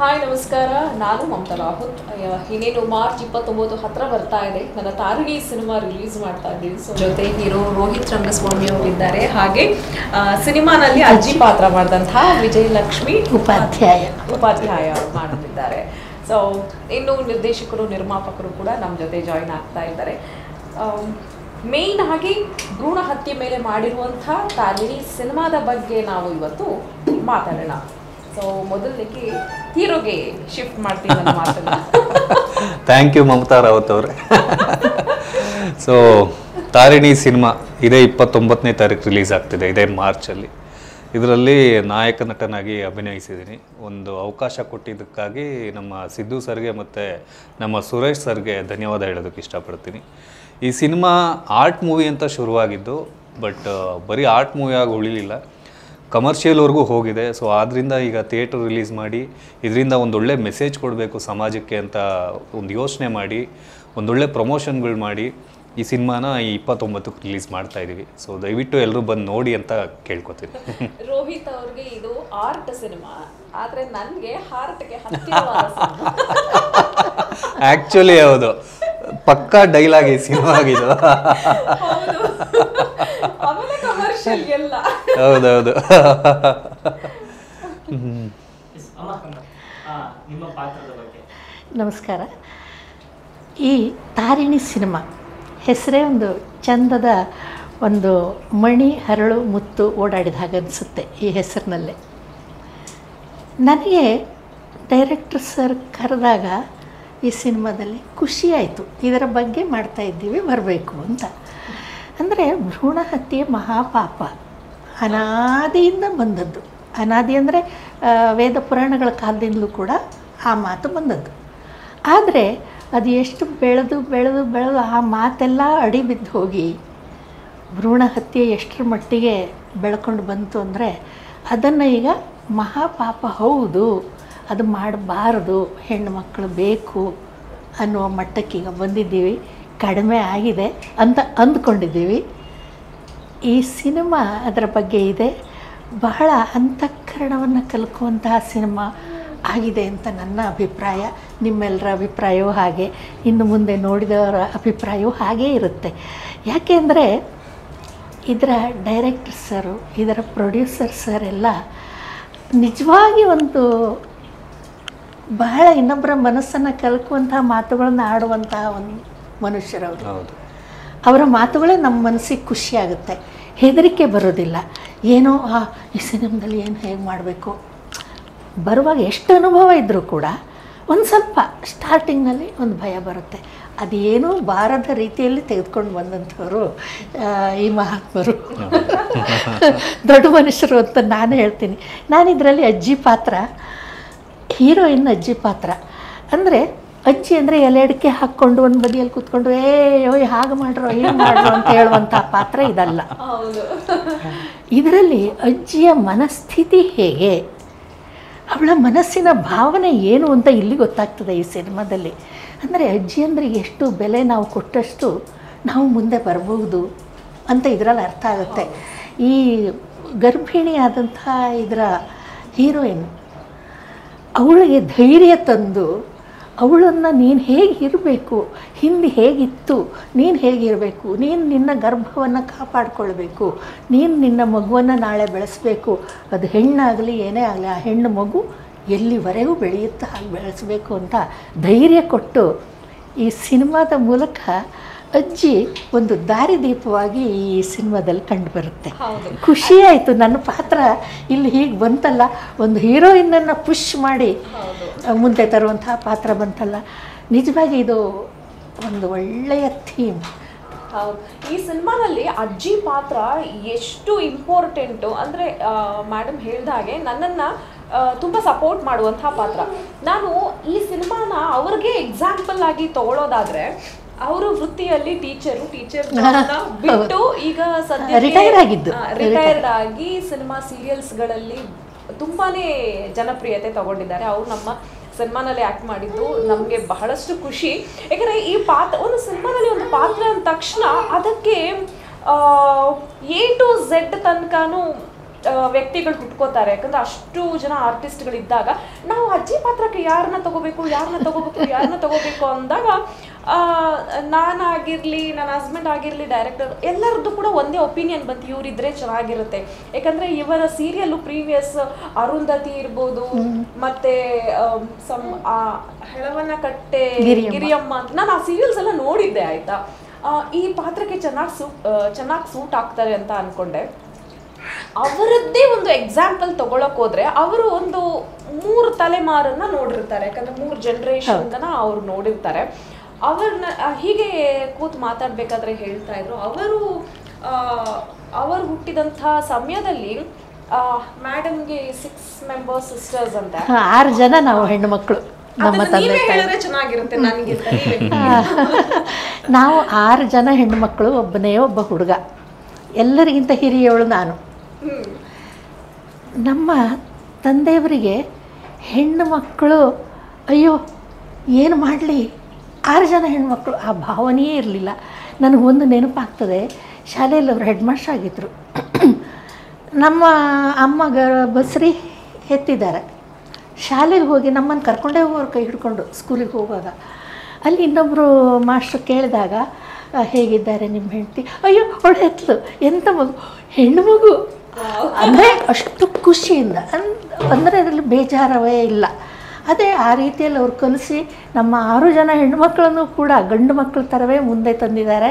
Hi ನಮಸ್ಕಾರ, ನಾನು ಮಮತಾ ರಾಹುತ್. ಇನ್ನೇನು ಮಾರ್ಚ್ 29 ಹತ್ರ ಬರ್ತಾ ಇದೆ. ನನ್ನ ತಾರಿಣಿ ಸಿನಿಮಾ ರಿಲೀಸ್ ಮಾಡ್ತಾ ಇದ್ದೀವಿ. ಸೊ ಜೊತೆ ಹೀರೋ ರೋಹಿತ್ ರಂಗಸ್ವಾಮಿ ಅವರಿದ್ದಾರೆ. ಹಾಗೆ ಸಿನಿಮಾನಲ್ಲಿ ಅಜ್ಜಿ ಪಾತ್ರ ಮಾಡಿದಂತಹ ವಿಜಯಲಕ್ಷ್ಮಿ ಉಪಾಧ್ಯಾಯ ಮಾಡಲಿದ್ದಾರೆ. ಸೊ ಇನ್ನು ನಿರ್ದೇಶಕರು ನಿರ್ಮಾಪಕರು ಕೂಡ ನಮ್ಮ ಜೊತೆ ಜಾಯಿನ್ ಆಗ್ತಾ ಇದ್ದಾರೆ. ಮೇಯ್ನ್ ಆಗಿ ಭ್ರೂಣ ಹತ್ಯೆ ಮೇಲೆ ಮಾಡಿರುವಂಥ ತಾರಿಣಿ ಸಿನಿಮಾದ ಬಗ್ಗೆ ನಾವು ಇವತ್ತು ಮಾತಾಡೋಣ. ಸೊ ಮೊದಲನೇಗೆ ಹೀರೋಗೆ ಶಿಫ್ಟ್ ಮಾಡ್ತೀವಿ ನನ್ನ ಮಾತನ್ನ. ಥ್ಯಾಂಕ್ ಯು ಮಮತಾ ರಾವತ್ ಅವರೇ. ಸೊ ತಾರಿಣಿ ಸಿನಿಮಾ ಇದೇ 29ನೇ ತಾರೀಕು ರಿಲೀಸ್ ಆಗ್ತಿದೆ, ಇದೇ ಮಾರ್ಚಲ್ಲಿ. ಇದರಲ್ಲಿ ನಾಯಕ ನಟನಾಗಿ ಅಭಿನಯಿಸಿದ್ದೀನಿ. ಒಂದು ಅವಕಾಶ ಕೊಟ್ಟಿದ್ದಕ್ಕಾಗಿ ನಮ್ಮ ಸಿದ್ದು ಸರ್ಗೆ ಮತ್ತು ನಮ್ಮ ಸುರೇಶ್ ಸರ್ಗೆ ಧನ್ಯವಾದ ಹೇಳೋದಕ್ಕೆ ಇಷ್ಟಪಡ್ತೀನಿ. ಈ ಸಿನಿಮಾ ಆರ್ಟ್ ಮೂವಿ ಅಂತ ಶುರುವಾಗಿದ್ದು, ಬಟ್ ಬರೀ ಆರ್ಟ್ ಮೂವಿ ಆಗಿ ಉಳಿಲಿಲ್ಲ, ಕಮರ್ಷಿಯಲ್ವರೆಗೂ ಹೋಗಿದೆ. ಸೊ ಆದ್ದರಿಂದ ಈಗ ಥಿಯೇಟರ್ ರಿಲೀಸ್ ಮಾಡಿ ಇದರಿಂದ ಒಂದೊಳ್ಳೆ ಮೆಸೇಜ್ ಕೊಡಬೇಕು ಸಮಾಜಕ್ಕೆ ಅಂತ ಒಂದು ಯೋಚನೆ ಮಾಡಿ ಒಂದೊಳ್ಳೆ ಪ್ರಮೋಷನ್ಗಳು ಮಾಡಿ ಈ ಸಿನಿಮಾನ 29ಕ್ಕೆ ರಿಲೀಸ್ ಮಾಡ್ತಾ ಇದ್ದೀವಿ. ಸೊ ದಯವಿಟ್ಟು ಎಲ್ಲರೂ ಬಂದು ನೋಡಿ ಅಂತ ಕೇಳ್ಕೊತೀನಿ. ರೋಹಿತ್ ಅವ್ರಿಗೆ ಇದು ಆರ್ಟ್ ಸಿನಿಮಾ, ಆದರೆ ನನಗೆ ಹಾರ್ಟ್ಗೆ ಹತ್ತಿರವಾದ ಸಿನಿಮಾ. ಆ್ಯಕ್ಚುಲಿ ಹೌದು, ಪಕ್ಕಾ ಡೈಲಾಗ್ ಈ ಸಿನಿಮಾ ಆಗಿದ್ದು. ಹೌದೌದು. ನಮಸ್ಕಾರ. ಈ ತಾರಿಣಿ ಸಿನಿಮಾ ಹೆಸರೇ ಒಂದು ಚಂದದ ಒಂದು ಮಣಿ ಹರಳು ಮುತ್ತು ಓಡಾಡಿದ ಹಾಗೆ ಅನಿಸುತ್ತೆ ಈ ಹೆಸರಿನಲ್ಲೇ. ನನಗೆ ಡೈರೆಕ್ಟರ್ ಸರ್ ಕರೆದಾಗ ಈ ಸಿನಿಮಾದಲ್ಲಿ ಖುಷಿಯಾಯಿತು, ಇದರ ಬಗ್ಗೆ ಮಾಡ್ತಾಯಿದ್ದೀವಿ ಬರಬೇಕು ಅಂತ. ಅಂದರೆ ಭ್ರೂಣ ಹತ್ಯೆ ಮಹಾಪಾಪ, ಅನಾದಿಯಿಂದ ಬಂದದ್ದು. ಅನಾದಿ ಅಂದರೆ ವೇದ ಪುರಾಣಗಳ ಕಾಲದಿಂದಲೂ ಕೂಡ ಆ ಮಾತು ಬಂದದ್ದು. ಆದರೆ ಅದು ಎಷ್ಟು ಬೆಳೆದು ಬೆಳೆದು ಬೆಳೆದು ಆ ಮಾತೆಲ್ಲ ಅಡಿ ಬಿದ್ದು ಹೋಗಿ ಭ್ರೂಣ ಹತ್ಯೆ ಎಷ್ಟರ ಮಟ್ಟಿಗೆ ಬೆಳ್ಕೊಂಡು ಬಂತು ಅಂದರೆ ಅದನ್ನು ಈಗ ಮಹಾಪಾಪ, ಹೌದು ಅದು ಮಾಡಬಾರ್ದು, ಹೆಣ್ಣು ಮಕ್ಕಳು ಬೇಕು ಅನ್ನುವ ಮಟ್ಟಕ್ಕೀಗ ಬಂದಿದ್ದೀವಿ. ಕಡಿಮೆ ಆಗಿದೆ ಅಂತ ಅಂದ್ಕೊಂಡಿದ್ದೀವಿ. ಈ ಸಿನಿಮಾ ಅದರ ಬಗ್ಗೆ ಇದೆ. ಬಹಳ ಅಂತಃಕರಣವನ್ನು ಕಲ್ಕುವಂತಹ ಸಿನಿಮಾ ಆಗಿದೆ ಅಂತ ನನ್ನ ಅಭಿಪ್ರಾಯ. ನಿಮ್ಮೆಲ್ಲರ ಅಭಿಪ್ರಾಯವೂ ಹಾಗೆ, ಇನ್ನು ಮುಂದೆ ನೋಡಿದವರ ಅಭಿಪ್ರಾಯವೂ ಹಾಗೇ ಇರುತ್ತೆ. ಯಾಕೆಂದರೆ ಇದರ ಡೈರೆಕ್ಟರ್ ಸರು, ಇದರ ಪ್ರೊಡ್ಯೂಸರ್ ಸರ್ ಎಲ್ಲ ನಿಜವಾಗಿ ಒಂದು ಬಹಳ ಇನ್ನೊಬ್ಬರ ಮನಸ್ಸನ್ನು ಕಲ್ಕುವಂತಹ ಮಾತುಗಳನ್ನು ಆಡುವಂತಹ ಒಂದು ಮನುಷ್ಯರವರು. ಅವರ ಮಾತುಗಳೇ ನಮ್ಮ ಮನಸ್ಸಿಗೆ ಖುಷಿಯಾಗುತ್ತೆ, ಹೆದರಿಕೆ ಬರೋದಿಲ್ಲ. ಏನೋ ಈ ಸಿನಿಮಾದಲ್ಲಿ ಏನು ಹೇಗೆ ಮಾಡಬೇಕು, ಬರುವಾಗ ಎಷ್ಟು ಅನುಭವ ಇದ್ದರೂ ಕೂಡ ಒಂದು ಸ್ವಲ್ಪ ಸ್ಟಾರ್ಟಿಂಗ್ನಲ್ಲಿ ಒಂದು ಭಯ ಬರುತ್ತೆ. ಅದೇನೂ ಬಾರದ ರೀತಿಯಲ್ಲಿ ತೆಗೆದುಕೊಂಡು ಬಂದಂಥವರು ಈ ಮಹಾತ್ಮರು, ದೊಡ್ಡ ಮನುಷ್ಯರು ಅಂತ ನಾನು ಹೇಳ್ತೀನಿ. ನಾನಿದರಲ್ಲಿ ಅಜ್ಜಿ ಪಾತ್ರ, ಹೀರೋಯಿನ್ ಅಜ್ಜಿ ಪಾತ್ರ. ಅಂದರೆ ಅಜ್ಜಿ ಅಂದರೆ ಎಲೆ ಅಡಿಕೆ ಹಾಕ್ಕೊಂಡು ಒಂದು ಬದಿಯಲ್ಲಿ ಕೂತ್ಕೊಂಡು ಹಾಗೆ ಮಾಡ್ರೋ ಹೀಗೆ ಮಾಡ್ರೋ ಅಂತ ಹೇಳುವಂಥ ಪಾತ್ರ ಇದಲ್ಲ. ಇದರಲ್ಲಿ ಅಜ್ಜಿಯ ಮನಸ್ಥಿತಿ ಹೇಗೆ, ಅವಳ ಮನಸ್ಸಿನ ಭಾವನೆ ಏನು ಅಂತ ಇಲ್ಲಿ ಗೊತ್ತಾಗ್ತದೆ ಈ ಸಿನಿಮಾದಲ್ಲಿ. ಅಂದರೆ ಅಜ್ಜಿ ಅಂದರೆ ಎಷ್ಟು ಬೆಲೆ ನಾವು ಕೊಟ್ಟಷ್ಟು ನಾವು ಮುಂದೆ ಬರಬಹುದು ಅಂತ ಇದರಲ್ಲಿ ಅರ್ಥ ಆಗುತ್ತೆ. ಈ ಗರ್ಭಿಣಿಯಾದಂಥ ಇದರ ಹೀರೋಯಿನ್ ಅವಳಿಗೆ ಧೈರ್ಯ ತಂದು ಅವಳನ್ನು ನೀನು ಹೇಗೆ ಇರಬೇಕು, ಹಿಂದೆ ಹೇಗಿತ್ತು, ನೀನು ಹೇಗಿರಬೇಕು, ನೀನು ನಿನ್ನ ಗರ್ಭವನ್ನು ಕಾಪಾಡಿಕೊಳ್ಬೇಕು, ನೀನು ನಿನ್ನ ಮಗುವನ್ನು ನಾಳೆ ಬೆಳೆಸಬೇಕು, ಅದು ಹೆಣ್ಣಾಗಲಿ ಏನೇ ಆಗಲಿ ಆ ಹೆಣ್ಣು ಮಗು ಎಲ್ಲಿವರೆಗೂ ಬೆಳೆಯುತ್ತೆ ಹಾಗೆ ಬೆಳೆಸಬೇಕು ಅಂತ ಧೈರ್ಯ ಕೊಟ್ಟು ಈ ಸಿನಿಮಾದ ಮೂಲಕ ಅಜ್ಜಿ ಒಂದು ದಾರಿದೀಪವಾಗಿ ಈ ಸಿನಿಮಾದಲ್ಲಿ ಕಂಡುಬರುತ್ತೆ. ಖುಷಿಯಾಯಿತು, ನನ್ನ ಪಾತ್ರ ಇಲ್ಲಿ ಹೀಗೆ ಬಂತಲ್ಲ, ಒಂದು ಹೀರೋಯಿನ್ನನ್ನು ಪುಷ್ ಮಾಡಿ ಮುಂದೆ ತರುವಂತಹ ಪಾತ್ರ ಬಂತಲ್ಲ. ನಿಜವಾಗಿ ಇದು ಒಂದು ಒಳ್ಳೆಯ ಥೀಮ್. ಹೌದು, ಈ ಸಿನಿಮಾನಲ್ಲಿ ಅಜ್ಜಿ ಪಾತ್ರ ಎಷ್ಟು ಇಂಪಾರ್ಟೆಂಟು ಅಂದರೆ ಮೇಡಮ್ ಹೇಳಿದ ಹಾಗೆ ನನ್ನನ್ನು ತುಂಬ ಸಪೋರ್ಟ್ ಮಾಡುವಂತಹ ಪಾತ್ರ. ನಾನು ಈ ಸಿನಿಮಾನ ಅವ್ರಿಗೆ ಎಕ್ಸಾಂಪಲ್ ಆಗಿ ತಗೊಳ್ಳೋದಾದರೆ, ಅವರು ವೃತ್ತಿಯಲ್ಲಿ ಟೀಚರ್ ಬಿಟ್ಟು ಈಗ ಸದ್ಯ ರಿಟೈರ್ಡ್ ಆಗಿ ಸಿನಿಮಾ ಸೀರಿಯಲ್ಸ್ಗಳಲ್ಲಿ ತುಂಬಾನೇ ಜನಪ್ರಿಯತೆ ತಗೊಂಡಿದ್ದಾರೆ. ಅವರು ನಮ್ಮ ಸಿನಿಮಾನಲ್ಲಿ ಆ್ಯಕ್ಟ್ ಮಾಡಿದ್ದು ನಮಗೆ ಬಹಳಷ್ಟು ಖುಷಿ. ಯಾಕಂದರೆ ಈ ಒಂದು ಸಿನಿಮಾದಲ್ಲಿ ಒಂದು ಪಾತ್ರ ಅಂದ ತಕ್ಷಣ ಅದಕ್ಕೆ A to Z ತನಕನೂ ವ್ಯಕ್ತಿಗಳು ಹುಟ್ಕೋತಾರೆ. ಯಾಕಂದ್ರೆ ಅಷ್ಟು ಜನ ಆರ್ಟಿಸ್ಟ್ಗಳಿದ್ದಾಗ ನಾವು ಅಜ್ಜಿ ಪಾತ್ರಕ್ಕೆ ಯಾರನ್ನ ತಗೋಬೇಕು ಅಂದಾಗ ನಾನಾಗಿರ್ಲಿ, ನನ್ನ ಹಸ್ಬೆಂಡ್ ಆಗಿರ್ಲಿ, ಡೈರೆಕ್ಟರ್ ಎಲ್ಲರದ್ದು ಕೂಡ ಒಂದೇ ಒಪಿನಿಯನ್ ಬಂತು, ಇವರಿದ್ರೆ ಚೆನ್ನಾಗಿರುತ್ತೆ. ಯಾಕಂದ್ರೆ ಇವರ ಸೀರಿಯಲ್ ಪ್ರೀವಿಯಸ್ ಅರುಂಧತಿ ಇರ್ಬೋದು, ಮತ್ತೆ ಹೆಳವನ ಕಟ್ಟೆ ಗಿರಿಯಮ್ಮ ಅಂತ ನಾನು ಆ ಸೀರಿಯಲ್ಸ್ ಎಲ್ಲ ನೋಡಿದ್ದೆ ಆಯ್ತಾ. ಈ ಪಾತ್ರಕ್ಕೆ ಚೆನ್ನಾಗಿ ಸೂಟ್ ಆಗ್ತಾರೆ ಅಂತ ಅನ್ಕೊಂಡೆ. ಅವರದ್ದೇ ಒಂದು ಎಕ್ಸಾಂಪಲ್ ತಗೊಳಕ್ ಹೋದ್ರೆ ಅವರು ಒಂದು 3 ತಲೆಮಾರನ್ನ ನೋಡಿರ್ತಾರೆ. ಯಾಕಂದ್ರೆ 3 ಜನರೇಷನ್ ಅವ್ರು ನೋಡಿರ್ತಾರೆ. ಅವ್ರನ್ನ ಹೀಗೆ ಕೂತ್ ಮಾತಾಡ್ಬೇಕಾದ್ರೆ ಹೇಳ್ತಾ ಇದ್ರು, ಅವರು ಹುಟ್ಟಿದಂಥ ಸಮಯದಲ್ಲಿ ಮೇಡಮ್ಗೆ 6 ಮೆಂಬರ್ಸ್ ಸಿಸ್ಟರ್ಸ್ ಅಂತ, 6 ಜನ ನಾವು ಹೆಣ್ಣು ಮಕ್ಕಳು. ನಮ್ಮ ತಂದೆ ಚೆನ್ನಾಗಿರುತ್ತೆ ನನಗೆ. ನಾವು 6 ಜನ ಹೆಣ್ಣು ಮಕ್ಕಳು, ಒಬ್ಬ ಹುಡುಗ. ಎಲ್ಲರಿಗಿಂತ ಹಿರಿಯವಳು ನಾನು. ನಮ್ಮ ತಂದೆಯವರಿಗೆ ಹೆಣ್ಣು ಮಕ್ಕಳು ಅಯ್ಯೋ ಏನು ಮಾಡಲಿ, 6 ಜನ ಹೆಣ್ಮಕ್ಳು ಆ ಭಾವನೆಯೇ ಇರಲಿಲ್ಲ. ನನಗೊಂದು ನೆನಪಾಗ್ತದೆ, ಶಾಲೆಯಲ್ಲಿ ಅವರು ಹೆಡ್ ಮಾಸ್ಟರ್ ಆಗಿದ್ದರು. ನಮ್ಮ ಅಮ್ಮ ಬಸ್ರಿ ಎತ್ತಿದ್ದಾರೆ. ಶಾಲೆಗೆ ಹೋಗಿ ನಮ್ಮನ್ನು ಕರ್ಕೊಂಡೇ ಹೋಗೋರು ಕೈ ಹಿಡ್ಕೊಂಡು ಸ್ಕೂಲಿಗೆ ಹೋಗುವಾಗ. ಅಲ್ಲಿ ಇನ್ನೊಬ್ಬರು ಮಾಸ್ಟ್ರು ಕೇಳಿದಾಗ ಹೇಗಿದ್ದಾರೆ ನಿಮ್ಮ ಹೆಂಡತಿ, ಅಯ್ಯೋ ಅವಳು ಎತ್ತಲು, ಎಂಥ ಮಗು, ಹೆಣ್ಣು ಮಗು ಅಂದರೆ ಅಷ್ಟು ಖುಷಿಯಿಂದ, ಅಂದರೆ ಅದರಲ್ಲಿ ಬೇಜಾರವೇ ಇಲ್ಲ. ಅದೇ ಆ ರೀತಿಯಲ್ಲಿ ಅವ್ರು ಕಲಿಸಿ ನಮ್ಮ 6 ಜನ ಹೆಣ್ಣುಮಕ್ಕಳನ್ನು ಕೂಡ ಗಂಡು ಮಕ್ಕಳ ಥರವೇ ಮುಂದೆ ತಂದಿದ್ದಾರೆ.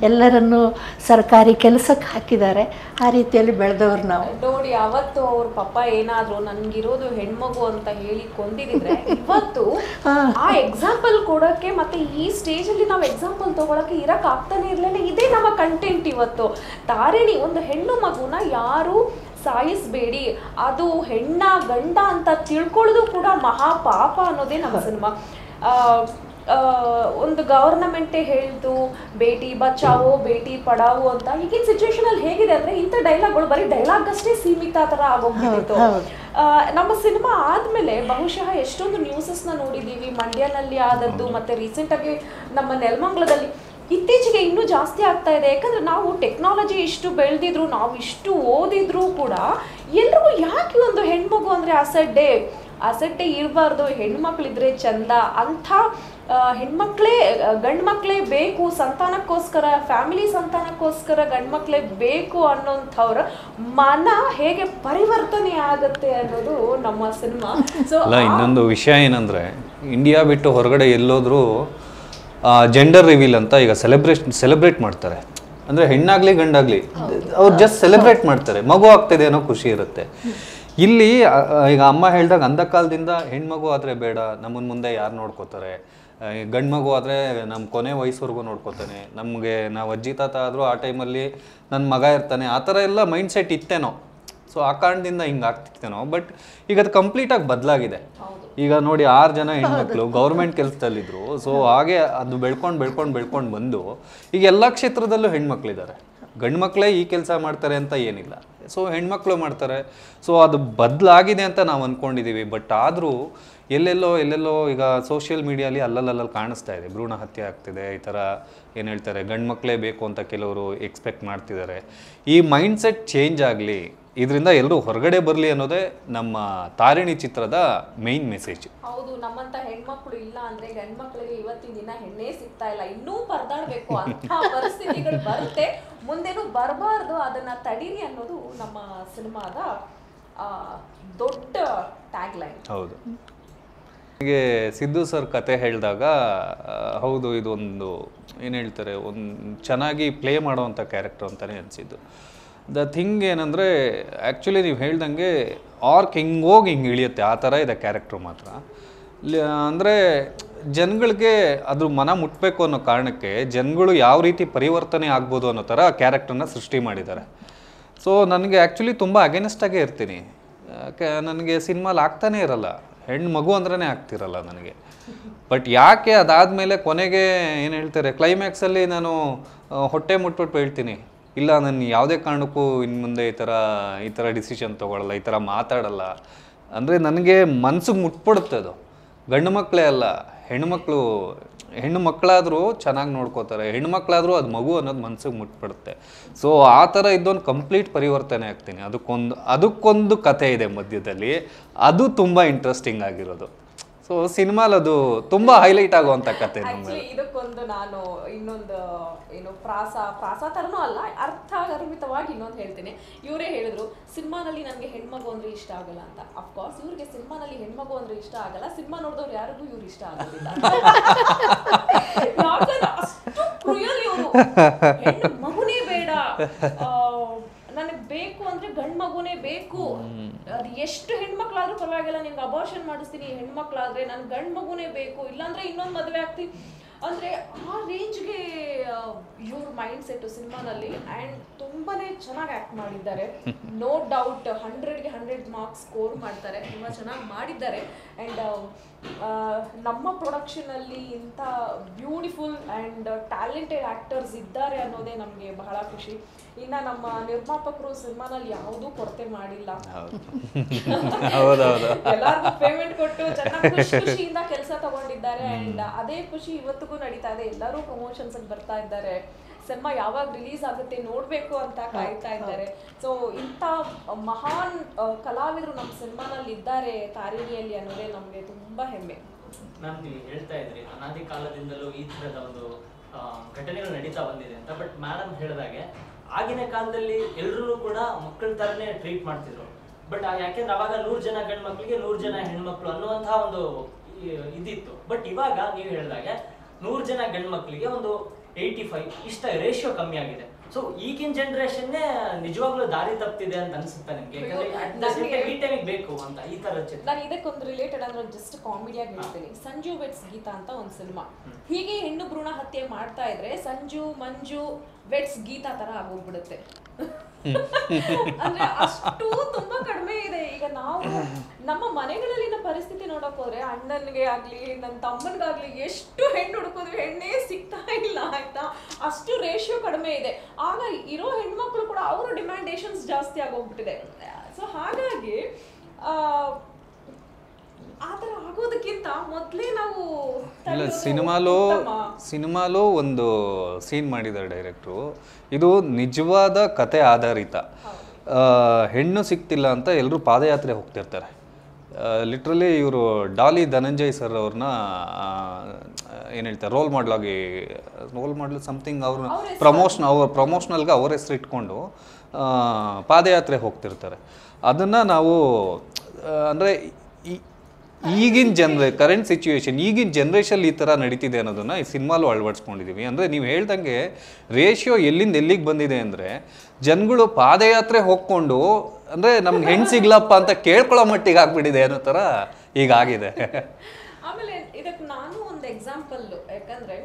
ಎಲ್ಲರನ್ನು ಸರ್ಕಾರಿ ಕೆಲಸಕ್ಕೆ ಹಾಕಿದ್ದಾರೆ. ಆ ರೀತಿಯಲ್ಲಿ ಬೆಳೆದವ್ರು ನಾವು. ನೋಡಿ, ಅವತ್ತು ಅವ್ರ ಪಪ್ಪ ಏನಾದ್ರು ನನ್ಗಿರೋದು ಹೆಣ್ಮಗು ಅಂತ ಹೇಳಿ ಕೊಂದಿದ್ರೆ, ಇವತ್ತು ಆ ಎಕ್ಸಾಂಪಲ್ ಕೊಡೋಕ್ಕೆ ಮತ್ತೆ ಈ ಸ್ಟೇಜಲ್ಲಿ ನಾವು ಎಕ್ಸಾಂಪಲ್ ತಗೊಳಕ್ಕೆ ಇರಕ್ ಆಗ್ತಾನೆ ಇರಲಿಲ್ಲ. ಇದೇ ನಮ್ಮ ಕಂಟೆಂಟ್ ಇವತ್ತು. ತಾರಿಣಿ ಒಂದು ಹೆಣ್ಣು ಮಗುನ ಯಾರು ಸಾಯಿಸಬೇಡಿ, ಅದು ಹೆಣ್ಣ ಗಂಡ ಅಂತ ತಿಳ್ಕೊಳ್ಳೋದು ಕೂಡ ಮಹಾಪಾಪ ಅನ್ನೋದೇ ನಮ್ಮ ಸಿನಿಮಾ. ಒಂದು ಗವರ್ನಮೆಂಟೇ ಹೇಳ್ತು ಬೇಟಿ ಬಚಾವೋ ಬೇಟಿ ಪಡಾವೋ ಅಂತ. ಈಗಿನ ಸಿಚುವೇಶನ್ ಅಲ್ಲಿ ಹೇಗಿದೆ ಅಂದ್ರೆ ಇಂಥ ಡೈಲಾಗ್ಗಳು ಬರೀ ಡೈಲಾಗ್ ಅಷ್ಟೇ ಸೀಮಿತ ತರ ಆಗೋಗ್ಬಿಟ್ಟಿತ್ತು. ನಮ್ಮ ಸಿನಿಮಾ ಆದ್ಮೇಲೆ ಬಹುಶಃ ಎಷ್ಟೊಂದು ನ್ಯೂಸಸ್ನ ನೋಡಿದೀವಿ, ಮಂಡ್ಯನಲ್ಲಿ ಆದದ್ದು, ಮತ್ತೆ ರೀಸೆಂಟ್ ಆಗಿ ನಮ್ಮ ನೆಲಮಂಗಲದಲ್ಲಿ. ಇತ್ತೀಚೆಗೆ ಇನ್ನೂ ಜಾಸ್ತಿ ಆಗ್ತಾ ಇದೆ. ಯಾಕಂದ್ರೆ ನಾವು ಟೆಕ್ನಾಲಜಿ ಇಷ್ಟು ಬೆಳೆದಿದ್ರು, ನಾವು ಇಷ್ಟು ಓದಿದ್ರು ಕೂಡ ಎಲ್ರಿಗೂ ಯಾಕೆ ಒಂದು ಹೆಣ್ಮಗು ಅಂದ್ರೆ ಅಸಡ್ಡೆ ಇರಬಾರ್ದು, ಹೆಣ್ಮಕ್ಳಿದ್ರೆ ಚಂದ ಅಂತ, ಹೆಣ್ಮಕ್ಳೇ ಗಂಡು ಮಕ್ಕಳೇ ಬೇಕು ಸಂತಾನಕ್ಕೋಸ್ಕರ, ಫ್ಯಾಮಿಲಿ ಸಂತಾನಕ್ಕೋಸ್ಕರ ಗಂಡು ಮಕ್ಕಳೇ ಬೇಕು ಅನ್ನೋಂಥವ್ರ ಮನ ಹೇಗೆ ಪರಿವರ್ತನೆ ಆಗುತ್ತೆ ಅನ್ನೋದು ನಮ್ಮ ಸಿನಿಮಾ. ಸೊ ಇನ್ನೊಂದು ವಿಷಯ ಏನಂದ್ರೆ, ಇಂಡಿಯಾ ಬಿಟ್ಟು ಹೊರಗಡೆ ಎಲ್ಲೋದ್ರೂ ಜೆಂಡರ್ ರಿವೀಲ್ ಅಂತ ಈಗ ಸೆಲೆಬ್ರೇಟ್ ಮಾಡ್ತಾರೆ. ಅಂದರೆ ಹೆಣ್ಣಾಗಲಿ ಗಂಡಾಗಲಿ ಅವ್ರು ಜಸ್ಟ್ ಸೆಲೆಬ್ರೇಟ್ ಮಾಡ್ತಾರೆ, ಮಗು ಆಗ್ತಿದೆ ಅನ್ನೋ ಖುಷಿ ಇರುತ್ತೆ. ಇಲ್ಲಿ ಈಗ ಅಮ್ಮ ಹೇಳಿದಾಗ ಅಂಧಕಾಲದಿಂದ ಹೆಣ್ಮಗು ಆದರೆ ಬೇಡ, ನಮ್ಮನ್ನ ಮುಂದೆ ಯಾರು ನೋಡ್ಕೋತಾರೆ, ಗಂಡು ಮಗು ಆದರೆ ನಮ್ಮ ಕೊನೆ ವಯಸ್ಸುವರೆಗೂ ನೋಡ್ಕೋತಾನೆ, ನಮಗೆ ನಾವು ಅಜ್ಜಿ ತಾತ ಆದರೂ ಆ ಟೈಮಲ್ಲಿ ನನ್ನ ಮಗ ಇರ್ತಾನೆ, ಆ ಥರ ಎಲ್ಲ ಮೈಂಡ್ ಸೆಟ್ ಇತ್ತೇನೋ. ಸೊ ಆ ಕಾರಣದಿಂದ ಹಿಂಗೆ ಆಗ್ತಿತ್ತೇನೋ. ಬಟ್ ಈಗ ಅದು ಕಂಪ್ಲೀಟಾಗಿ ಬದಲಾಗಿದೆ. ಈಗ ನೋಡಿ 6 ಜನ ಹೆಣ್ಮಕ್ಳು ಗೌರ್ಮೆಂಟ್ ಕೆಲಸದಲ್ಲಿದ್ದರು. ಸೊ ಹಾಗೆ ಅದು ಬೆಳ್ಕೊಂಡು ಬಂದು ಈಗ ಎಲ್ಲ ಕ್ಷೇತ್ರದಲ್ಲೂ ಹೆಣ್ಮಕ್ಳಿದ್ದಾರೆ. ಗಂಡು ಮಕ್ಕಳೇ ಈ ಕೆಲಸ ಮಾಡ್ತಾರೆ ಅಂತ ಏನಿಲ್ಲ, ಸೊ ಹೆಣ್ಮಕ್ಳು ಮಾಡ್ತಾರೆ. ಸೊ ಅದು ಬದಲಾಗಿದೆ ಅಂತ ನಾವು ಅಂದ್ಕೊಂಡಿದ್ದೀವಿ. ಬಟ್ ಆದರೂ ಎಲ್ಲೆಲ್ಲೋ ಈಗ ಸೋಷಿಯಲ್ ಮೀಡಿಯಲ್ಲಿ ಅಲ್ಲಲ್ಲಿ ಕಾಣಿಸ್ತಾ ಇದೆ, ಭ್ರೂಣ ಹತ್ಯೆ ಆಗ್ತಿದೆ, ಈ ಥರ ಏನು ಹೇಳ್ತಾರೆ, ಗಂಡು ಮಕ್ಕಳೇ ಬೇಕು ಅಂತ ಕೆಲವರು ಎಕ್ಸ್ಪೆಕ್ಟ್ ಮಾಡ್ತಿದ್ದಾರೆ. ಈ ಮೈಂಡ್ಸೆಟ್ ಚೇಂಜ್ ಆಗಲಿ, ಇದರಿಂದ ಎಲ್ಲರೂ ಹೊರಗಡೆ ಬರಲಿ ಅನ್ನೋದೇ ನಮ್ಮ ತಾರಿಣಿ ಚಿತ್ರದ ಮೇನ್ ಮೆಸೇಜ್. ಹೌದು, ನಮ್ಮಂತ ಹೆಣ್ಮಕ್ಳು ಇಲ್ಲ ಅಂದ್ರೆ ಗಂಡ್ ಮಕ್ಳಿಗೆ ಇವತ್ತಿನ ದಿನ ಹೆಣ್ಣೇ ಸಿಗ್ತಾ ಇಲ್ಲ, ಇನ್ನೂ ಪರದಾಡ್ಬೇಕು ಅಂತ ಪರಿಸ್ಥಿತಿಗಳು ಬರುತ್ತೆ, ಮುಂದೇನು ಬರಬಾರ್ದು, ಅದನ್ನ ತಡೀರಿ ಅನ್ನೋದು ನಮ್ಮ ಸಿನಿಮಾದ ದೊಡ್ಡ ಟ್ಯಾಗ್ ಲೈನ್. ಹೌದು, ನನಗೆ ಸಿದ್ದು ಸರ್ ಕತೆ ಹೇಳಿದಾಗ ಹೌದು ಇದೊಂದು ಏನು ಹೇಳ್ತಾರೆ, ಒಂದು ಚೆನ್ನಾಗಿ ಪ್ಲೇ ಮಾಡೋವಂಥ ಕ್ಯಾರೆಕ್ಟರ್ ಅಂತಲೇ ಅನಿಸಿದ್ದು. ದ ಥಿಂಗ್ ಏನಂದರೆ, ಆ್ಯಕ್ಚುಲಿ ನೀವು ಹೇಳ್ದಂಗೆ ಆರ್ಕ್ ಹಿಂಗೆ ಇಳಿಯುತ್ತೆ, ಆ ಥರ ಇದೆ ಕ್ಯಾರೆಕ್ಟ್ರು ಮಾತ್ರ. ಅಂದರೆ ಜನಗಳಿಗೆ ಅದ್ರ ಮನ ಮುಟ್ಟಬೇಕು ಅನ್ನೋ ಕಾರಣಕ್ಕೆ ಜನಗಳು ಯಾವ ರೀತಿ ಪರಿವರ್ತನೆ ಆಗ್ಬೋದು ಅನ್ನೋ ಥರ ಕ್ಯಾರೆಕ್ಟರ್ನ ಸೃಷ್ಟಿ ಮಾಡಿದ್ದಾರೆ. ಸೊ ನನಗೆ ಆ್ಯಕ್ಚುಲಿ ತುಂಬ ಅಗೇನೆಸ್ಟಾಗೇ ಇರ್ತೀನಿ. ನನಗೆ ಸಿನಿಮಾಲಿ ಆಗ್ತಾನೇ ಇರಲ್ಲ, ಹೆಣ್ಣು ಮಗು ಅಂದ್ರೇ ಆಗ್ತಿರಲ್ಲ ನನಗೆ. ಬಟ್ ಯಾಕೆ ಅದಾದಮೇಲೆ ಕೊನೆಗೆ ಏನು ಹೇಳ್ತಾರೆ, ಕ್ಲೈಮ್ಯಾಕ್ಸಲ್ಲಿ ನಾನು ಹೊಟ್ಟೆ ಮುಟ್ಬಿಟ್ಟು ಹೇಳ್ತೀನಿ, ಇಲ್ಲ ನಾನು ಯಾವುದೇ ಕಾರಣಕ್ಕೂ ಇನ್ನು ಮುಂದೆ ಈ ಥರ ಡಿಸಿಷನ್ ತೊಗೊಳ್ಳಲ್ಲ, ಈ ಥರ ಮಾತಾಡಲ್ಲ. ಅಂದರೆ ನನಗೆ ಮನ್ಸಿಗೆ ಮುಟ್ಬಿಡುತ್ತೆ ಅದು. ಗಂಡು ಮಕ್ಕಳೇ ಅಲ್ಲ, ಹೆಣ್ಣು ಮಕ್ಕಳಾದರೂ ಚೆನ್ನಾಗಿ ನೋಡ್ಕೋತಾರೆ, ಹೆಣ್ಣು ಮಕ್ಕಳಾದರೂ ಅದು ಮಗು ಅನ್ನೋದು ಮನ್ಸಿಗೆ ಮುಟ್ಬಿಡುತ್ತೆ. ಸೊ ಆ ಥರ ಇದ್ದೊಂದು ಕಂಪ್ಲೀಟ್ ಪರಿವರ್ತನೆ ಆಗ್ತೀನಿ. ಅದಕ್ಕೊಂದು ಕತೆ ಇದೆ ಮಧ್ಯದಲ್ಲಿ, ಅದು ತುಂಬ ಇಂಟ್ರೆಸ್ಟಿಂಗ್ ಆಗಿರೋದು. ಸೊ ಸಿನಿಮಾಲ್ ಅದು ತುಂಬ ಹೈಲೈಟ್ ಆಗುವಂಥ ಕತೆ. ಆಕ್ಚುಲಿ ಇದಕ್ಕೊಂದು ನಾನು ಇನ್ನೊಂದು ಏನು ಪ್ರಾಸ ಥರನೂ ಅಲ್ಲ, ಅರ್ಥಗರ್ಭಿತವಾಗಿ ಇನ್ನೊಂದು ಹೇಳ್ತೀನಿ. ಇವರೇ ಹೇಳಿದ್ರು ಸಿನಿಮಾನಲ್ಲಿ ನನಗೆ ಹೆಣ್ಮಗು ಅಂದ್ರೆ ಇಷ್ಟ ಆಗಲ್ಲ ಅಂತ. ಅಫ್ಕೋರ್ಸ್ ಇವ್ರಿಗೆ ಸಿನಿಮಾನಲ್ಲಿ ಹೆಣ್ಮಗು ಅಂದ್ರೆ ಇಷ್ಟ ಆಗಲ್ಲ, ಸಿನಿಮಾ ನೋಡಿದವ್ರು ಯಾರಿಗೂ ಇವ್ರು ಇಷ್ಟ ಆಗೋದಿಲ್ಲ. ಯಾಕಂದ್ರೆ ಅಷ್ಟು ಕ್ರೂಯಲ್ ಇವರು, ಹೆಣ್ಣು ಮಗುನೇ ಬೇಡ, ನನಗೆ ಬೇಕು ಅಂದ್ರೆ ಗಂಡು ಮಗುನೇ ಬೇಕು, ಅದು ಎಷ್ಟು ಹೆಣ್ಮಕ್ಳಾದ್ರೂ ಪರವಾಗಿಲ್ಲ, ನಿಮ್ಗೆ ಅಬಾರ್ಷನ್ ಮಾಡಿಸ್ತೀನಿ, ಹೆಣ್ಮಕ್ಳಾದ್ರೆ ನನ್ ಗಂಡು ಮಗುನೇ ಬೇಕು, ಇಲ್ಲಾಂದ್ರೆ ಇನ್ನೊಂದು ಮದುವೆ ಆಗ್ತೀನಿ ಅಂದ್ರೆ ಆ ರೇಂಜ್ಗೆ ಇವ್ರ ಮೈಂಡ್ ಸೆಟ್ ಸಿನಿಮಾನಲ್ಲಿ. ಆ್ಯಂಡ್ ತುಂಬಾನೇ ಚೆನ್ನಾಗಿ ಆಕ್ಟ್ ಮಾಡಿದ್ದಾರೆ, ನೋ ಡೌಟ್ 100ಗೆ 100 ಮಾರ್ಕ್ಸ್ ಸ್ಕೋರ್ ಮಾಡ್ತಾರೆ, ತುಂಬ ಚೆನ್ನಾಗಿ ಮಾಡಿದ್ದಾರೆ. ಆ್ಯಂಡ್ ನಮ್ಮ ಪ್ರೊಡಕ್ಷನಲ್ಲಿ ಇಂಥ ಬ್ಯೂಟಿಫುಲ್ ಆ್ಯಂಡ್ ಟ್ಯಾಲೆಂಟೆಡ್ ಆ್ಯಕ್ಟರ್ಸ್ ಇದ್ದಾರೆ ಅನ್ನೋದೇ ನಮಗೆ ಬಹಳ ಖುಷಿ. ಇನ್ನು ನಮ್ಮ ನಿರ್ಮಾಪಕರು ಸಿನಿಮಾನಲ್ಲಿ ಯಾವುದೂ ಕೊರತೆ ಮಾಡಿಲ್ಲ, ಎಲ್ಲರಿಗೂ ಪೇಮೆಂಟ್ ಕೊಟ್ಟು ಚೆನ್ನಾಗಿ ಖುಷಿಯಿಂದ ಕೆಲಸ ತಗೊಂಡಿದ್ದಾರೆ. ಆ್ಯಂಡ್ ಅದೇ ಖುಷಿ ಇವತ್ತಿಗೂ ನಡೀತಾ ಇದೆ, ಎಲ್ಲರೂ ಪ್ರಮೋಷನ್ಸ್ ಬರ್ತಾ ಇದ್ದಾರೆ, ಸಿನಿಮಾ ಯಾವಾಗ ರಿಲೀಸ್ ಆಗುತ್ತೆ ನೋಡಬೇಕು ಅಂತ ಕಾಯ್ತಾ ಇದ್ದಾರೆ. ಸೊ ಇಂಥ ಮಹಾನ್ ಕಲಾವಿದರು ನಮ್ಮ ಸಿನಿಮಾನಲ್ಲಿ ಇದ್ದಾರೆ ತಾರಿಣಿಯಲ್ಲಿ ಅನ್ನೋದೇ ನಮಗೆ ತುಂಬಾ ಹೆಮ್ಮೆ. ಮ್ಯಾಮ್, ನೀವು ಹೇಳ್ತಾ ಇದ್ರಿ ಅನಾದಿ ಕಾಲದಿಂದಲೂ ಈ ಥರದ ಒಂದು ಘಟನೆಗಳು ನಡೀತಾ ಬಂದಿದೆ ಅಂತ. ಬಟ್ ಮೇಡಮ್ ಹೇಳಿದಾಗೆ ಆಗಿನ ಕಾಲದಲ್ಲಿ ಎಲ್ಲರೂ ಕೂಡ ಮಕ್ಕಳ ಥರನೇ ಟ್ರೀಟ್ ಮಾಡ್ತಿದ್ರು. ಬಟ್ ಯಾಕೆಂದ್ರೆ ಅವಾಗ 100 ಜನ ಗಂಡು ಮಕ್ಕಳಿಗೆ 100 ಜನ ಹೆಣ್ಮಕ್ಳು ಅನ್ನುವಂತಹ ಒಂದು ಇದಿತ್ತು. ಬಟ್ ಇವಾಗ ನೀವು ಹೇಳಿದಾಗೆ 100 ಜನ ಗಂಡು ಮಕ್ಕಳಿಗೆ ಒಂದು 85 ಇಷ್ಟ ರೇಷಿಯೋ ಕಮ್ಮಿ ಆಗಿದೆ. ಸೊ ಈಗಿನ ಜನರೇಷನ್ನೇ ನಿಜವಾಗ್ಲೂ ದಾರಿ ತಪ್ಪಿದೆ ಅಂತ ಅನ್ಸುತ್ತೆ ನಿಮ್ಗೆ? ಯಾಕಂದ್ರೆ ಬೇಕು ಅಂತ ಈ ತರ ನಾನು ಇದಕ್ಕೊಂದು ರಿಲೇಟೆಡ್ ಅಂದ್ರೆ ಜಸ್ಟ್ ಕಾಮಿಡಿಯಾಗಿ ಹೇಳ್ತೀನಿ. ಸಂಜು ವೆಟ್ಸ್ ಗೀತಾ ಅಂತ ಒಂದು ಸಿನಿಮಾ, ಹೀಗೆ ಹೆಣ್ಣು ಭ್ರೂಣ ಹತ್ಯೆ ಮಾಡ್ತಾ ಇದ್ರೆ ಸಂಜು ಮಂಜು ವೆಟ್ಸ್ ಗೀತಾ ತರ ಆಗೋಗ್ಬಿಡುತ್ತೆ. ಅಂದ್ರೆ ಅಷ್ಟು ತುಂಬಾ ಕಡಿಮೆ ಇದೆ. ಈಗ ನಾವು ನಮ್ಮ ಮನೆಗಳಲ್ಲಿನ ಪರಿಸ್ಥಿತಿ ನೋಡಕ್ ಹೋದ್ರೆ ಅಣ್ಣನಿಗೆ ಆಗ್ಲಿ ನನ್ನ ತಮ್ಮನಿಗಾಗ್ಲಿ ಎಷ್ಟು ಹೆಣ್ಣು ಹುಡುಕಿದ್ವಿ, ಹೆಣ್ಣೇ ಸಿಗ್ತಾ ಇಲ್ಲ ಆಯ್ತಾ, ಅಷ್ಟು ರೇಷಿಯೋ ಕಡಿಮೆ ಇದೆ. ಆಗ ಇರೋ ಹೆಣ್ಮಕ್ಳು ಕೂಡ ಅವರ ಡಿಮ್ಯಾಂಡೇಷನ್ಸ್ ಜಾಸ್ತಿ ಆಗೋಗ್ಬಿಟ್ಟಿದೆ. ಸೊ ಹಾಗಾಗಿ ಆ ಥರ ಆಗೋದಕ್ಕಿಂತ ಮೊದಲೇ ನಾವು ಇಲ್ಲ, ಸಿನಿಮಾಲು ಒಂದು ಸೀನ್ ಮಾಡಿದ್ದಾರೆ ಡೈರೆಕ್ಟ್ರು, ಇದು ನಿಜವಾದ ಕತೆ ಆಧಾರಿತ. ಹೆಣ್ಣು ಸಿಗ್ತಿಲ್ಲ ಅಂತ ಎಲ್ಲರೂ ಪಾದಯಾತ್ರೆ ಹೋಗ್ತಿರ್ತಾರೆ. ಲಿಟ್ರಲಿ ಇವರು ಡಾಲಿ ಧನಂಜಯ್ ಸರ್ ಅವ್ರನ್ನ ಏನು ಹೇಳ್ತಾರೆ ರೋಲ್ ಮಾಡಲು ಸಮಥಿಂಗ್ ಅವ್ರನ್ನ ಪ್ರಮೋಷನಲ್ಗೆ ಅವ್ರ ಹೆಸರು ಇಟ್ಕೊಂಡು ಪಾದಯಾತ್ರೆ ಹೋಗ್ತಿರ್ತಾರೆ. ಅದನ್ನು ನಾವು ಅಂದರೆ ಈಗಿನ ಕರೆಂಟ್ ಸಿಚುವೇಶನ್, ಈಗಿನ ಜನ್ರೇಷನ್ ಈ ಥರ ನಡೀತಿದೆ ಅನ್ನೋದನ್ನು ಈ ಸಿನಿಮಾಲು ಅಳವಡಿಸ್ಕೊಂಡಿದ್ದೀವಿ. ಅಂದರೆ ನೀವು ಹೇಳ್ದಂಗೆ ರೇಷಿಯೋ ಎಲ್ಲಿಂದ ಎಲ್ಲಿಗೆ ಬಂದಿದೆ ಅಂದರೆ ಜನಗಳು ಪಾದಯಾತ್ರೆ ಹೋಗ್ಕೊಂಡು ಅಂದರೆ ನಮ್ಗೆ ಹೆಣ್ಣು ಸಿಗ್ಲಪ್ಪ ಅಂತ ಕೇಳ್ಕೊಳ್ಳೋ ಮಟ್ಟಿಗೆ ಆಗ್ಬಿಟ್ಟಿದೆ ಅನ್ನೋ ಥರ ಈಗಾಗಿದೆ. ಆಮೇಲೆ ಇದಕ್ಕೆ ನಾನು ಒಂದು ಎಕ್ಸಾಂಪಲ್, ಯಾಕಂದರೆ